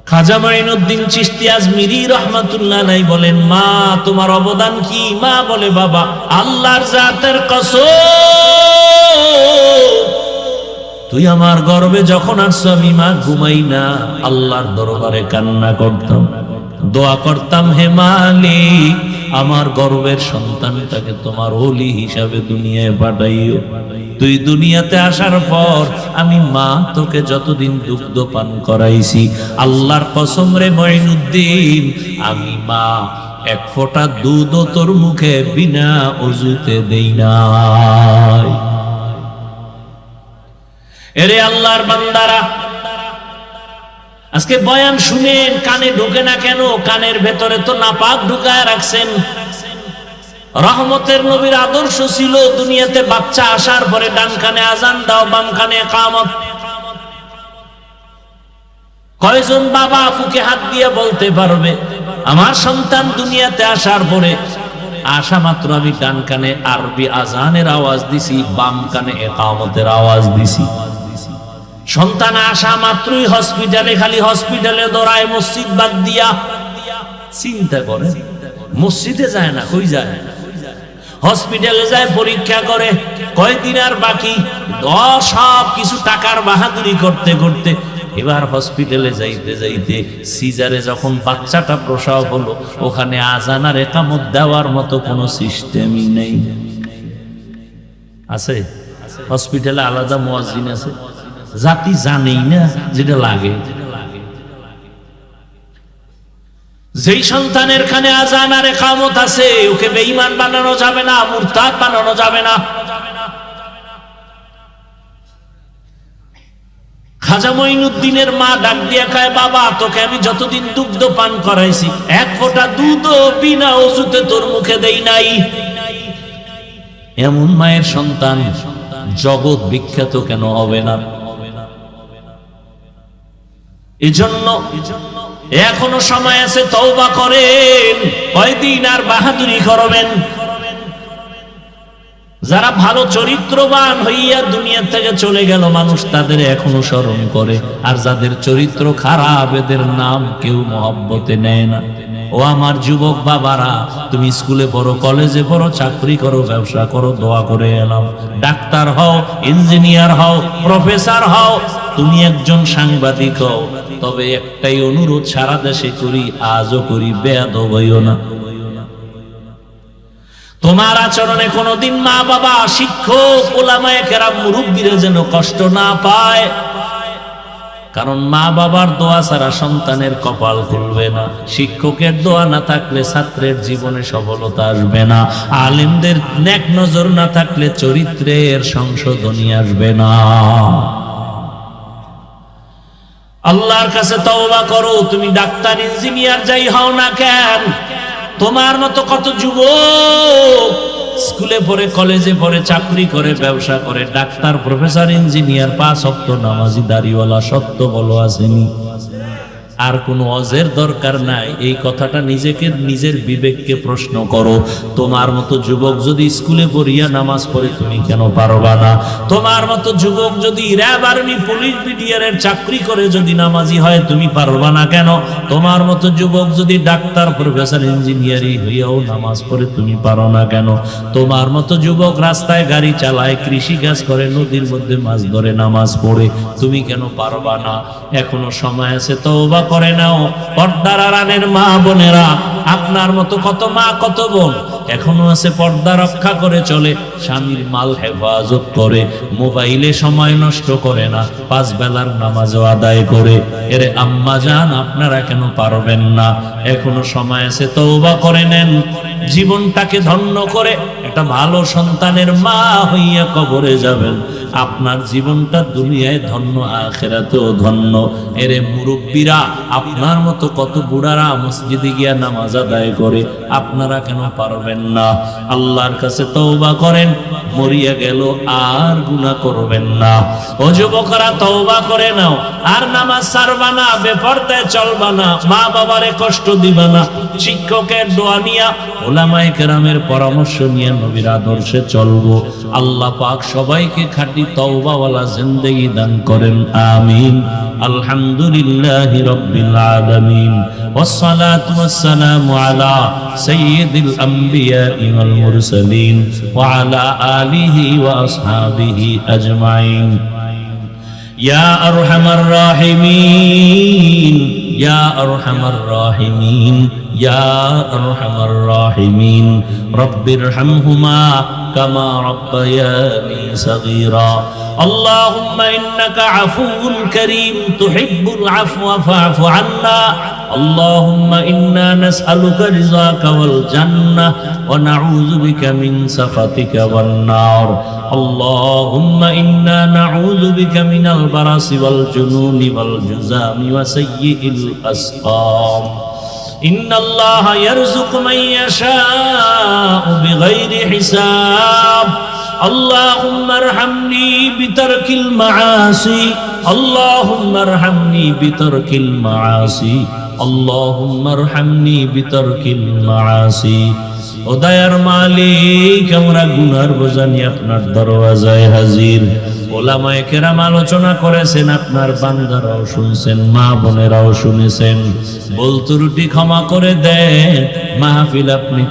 খাজা মঈনুদ্দিন চিশতি আজমিরি রহমাতুল্লাহ আলাইহি বলেন, মা তোমার অবদান কি? মা বলে, বাবা আল্লাহর জাতের কসম, তুই আমার গর্বে যখন আসছো আমি মা ঘুমাই না, আল্লাহর দরবারে কান্না করতাম, দোয়া করতাম, হে মালিক আমার গর্বের সন্তানটাকে তোমার ওলি হিসাবে দুনিয়ায় পাঠাইও। তুই দুনিয়াতে আসার পর আমি মা তোকে যতদিন দুগ্ধ পান করাইছি, আল্লাহর কসম রে মঈনুদ্দিন, আমি মা এক ফোঁটা দুধও তোর মুখে বিনা ওযুতে দেই নাই। এরে আল্লাহর বান্দারা, আজকে বয়ান শুনেন, কানে ঢোকে না কেন? কানের ভেতরে তো নাপাক ঢুকায় রাখছেন। রহমতের নবীর আদর্শ ছিল দুনিয়াতে বাচ্চা আসার পরে ডান কানে আজান দাও, বাম কানে ইকামত। কয়জন বাবা বুকে হাত দিয়ে বলতে পারবে আমার সন্তান দুনিয়াতে আসার পরে আসা মাত্র আমি ডান কানে আরবি আজানের আওয়াজ দিছি, বাম কানে ইকামতের আওয়াজ দিছি। সন্তান আসা মাত্রই হসপিটালে, খালি হসপিটালে দৌড়ায়, মসজিদ বাদ দিয়া। চিন্তা করে, মসজিদে যায় না, কই যায়? হসপিটালে যায়, পরীক্ষা করে, কয়দিন আর বাকি, সব কিছু টাকার বাহাদুরি করতে করতে এবার হসপিটালে যাইতে যাইতে সিজারে যখন বাচ্চাটা প্রসব হলো, ওখানে আজান আর ইকামত দেওয়ার মতো কোনো সিস্টেমই নেই। আছে হসপিটালে আলাদা মুয়াজ্জিন আছে, জাতি জানেই না যেটা লাগে। যেই সন্তানের কানে আজান আর ইকামত আছে, ওকে বেঈমান বানানো যাবে না, মুরতাদ বানানো যাবে না। খাজা মঈনুদ্দিনের মা ডাক দিয়া কয়, বাবা তোকে আমি যতদিন দুগ্ধ পান করাইছি, এক ফোঁটা দুধও বিনা ওযুতে তোর মুখে দেই নাই। এমন মায়ের সন্তান জগৎ বিখ্যাত কেন হবে না? এজন্য এখনো সময় আছে, তওবা করেন। কয়দিন আর বাহাদুরি করবেন? যারা ভালো চরিত্রবান হইয়া দুনিয়া থেকে চলে গেল, মানুষ তাদের এখনো স্মরণ করে, আর যাদের চরিত্র খারাপ এদের নাম কেউ মহব্বতে নেয় না। ও আমার যুবক বাবারা, তুমি স্কুলে পড়ো, কলেজে পড়ো, চাকরি করো, ব্যবসা করো, দোয়া করে এলাম, ডাক্তার হও, ইঞ্জিনিয়ার হও, প্রফেসর হও, তুমি একজন সাংবাদিক হও, তবে একটাই অনুরোধ সারা দেশে করি, আজও করি, বেয়াদব হইও না। তোমার আচরণে কোনদিন মা বাবা, শিক্ষক, উলামায়ে কেরাম, মুরব্বীরা যেন কষ্ট না পায়। কারণ মা বাবার দোয়া ছাড়া সন্তানের কপাল খুলবে না, শিক্ষকের দোয়া না থাকলে ছাত্রের জীবনে সফলতা আসবে না, আলেমদের নেক নজর না থাকলে চরিত্রের সংশোধনী আসবে না। আল্লাহর কাছে তওবা করো। তুমি ডাক্তার, ইঞ্জিনিয়ার যাই হও না কেন, তোমার মতো কত যুবক স্কুলে পড়ে, কলেজে পড়ে, চাকরি করে, ব্যবসা করে, ডাক্তার, প্রফেসর, ইঞ্জিনিয়ার, 5 ওয়াক্ত নামাজি, দাড়িওয়ালা, সত্য বলো আসেনি। আর কোনো অজের দরকার নাই। এই কথাটা নিজেকে, নিজের বিবেককে প্রশ্ন করো। তোমার মতো যুবক যদি স্কুলে পড়িয়া নামাজ পড়ে, তুমি কেন পারবা না? তোমার মতো যুবক যদি র্যাব, আর্মি, পুলিশ, বিডিআরের চাকরি করে যদি নামাজি হয়, তুমি পারবা না কেন? তোমার মতো যুবক যদি ডাক্তার, প্রফেসর, ইঞ্জিনিয়ারিং হইয়াও নামাজ পড়ে, তুমি পারো না কেন? তোমার মতো যুবক রাস্তায় গাড়ি চালায়, কৃষি কাজ করে, নদীর মধ্যে মাছ ধরে, নামাজ পড়ে, তুমি কেন পারবা না? এখনো সময় আছে, তওবা করে নাও। পর্দার আড়ালের মা বোনেরা, আপনার মতো কত মা, কত বোন এখনো আছে, পর্দা রক্ষা করে চলে, স্বামীর মাল হেফাজত করে, মোবাইলে সময় নষ্ট করে না, 5 বেলার নামাজও আদায় করে। এরে আম্মা জান, আপনারা কেন পারবেন না? এখনো সময় আছে, তওবা করে নেন। জীবনটাকে ধন্য করে একটা ভালো সন্তানের মা হইয়া কবরে যাবেন। আপনার জীবনটা দুনিয়ায় ধন্য, আখিরাতেও ধন্য। এরে মুরব্বীরা, আপনার মতো কত বুড়ারা মসজিদে গিয়া নামাজ আদায় করে, আপনারা কেন পারবেন না? আল্লাহর কাছে তওবা করেন, মরিয়া গেল আর গুনাহ করবেন না। ও যুবকরা, তওবা করে নাও, আর নামাজ ছাড়বা না, বেপরদায় চলবা না, মা বাবারে কষ্ট দিবা না, শিক্ষকের দোয়া নিয়া, উলামায়ে কেরামের পরামর্শ নিয়ে নবীর আদর্শে চলবো। আল্লাহ পাক সবাইকে খাঁটি তওবাওয়ালা জিন্দেগি দান করেন, আমিন। আলহামদুলিল্লাহি রাব্বিল আলামিন, ওয়াসসালাতু ওয়াসসালামু আলা সাইয়্যিদিল আমবিয়া ওয়াল মুরসালিন ওয়া আলা আলিহি ওয়া আসহাবিহি আজমাইন। ইয়া আরহামার রাহিমিন, ইয়া আরহামার রাহিমিন, ইয়া আরহামার রাহিমিন, রব্বিরহামহুমা কামা রাব্বায়ানি সগীরা। আল্লাহুম্মা ইন্নাকা আফুউন কারীম তুহিব্বুল আফওয়া ফা'ফু আন্না। আল্লাহুম্মা ইন্না নাসআলুকা রিযাকা ওয়াল জান্নাহ ওয়া নাউযু বিকা মিন সাখাতিকা ওয়ান নার। আল্লাহুম্মা ইন্না নাউযু বিকা মিনাল বারাসি ওয়াল জুনুনি ওয়াল জুযামি ওয়া সাইয়্যিল আসকাম। ইন্নাল্লাহা ইয়ারযুকু মান ইয়াশা'উ বিগাইরি হিসাব। আল্লাহুম্মা আরহামনি বিতারকিল মাআসি, আল্লাহুম্মা আরহামনি বিতারকিল মাআসি, আল্লাহুম্মা আরহামনি বিতারকিল মাআসি। ও দয়ার মালিক, আমরা গুনার বোঝা নিয়ে আপনার দরওয়াজায় হাজির। ওলামায়ে কেরাম আলোচনা করেছেন, আপনার বান্দারাও শুনছেন, মা বোনেরাও শুনেছেন। ভুল ত্রুটি ক্ষমা করে দেন, মাহফিল আপনি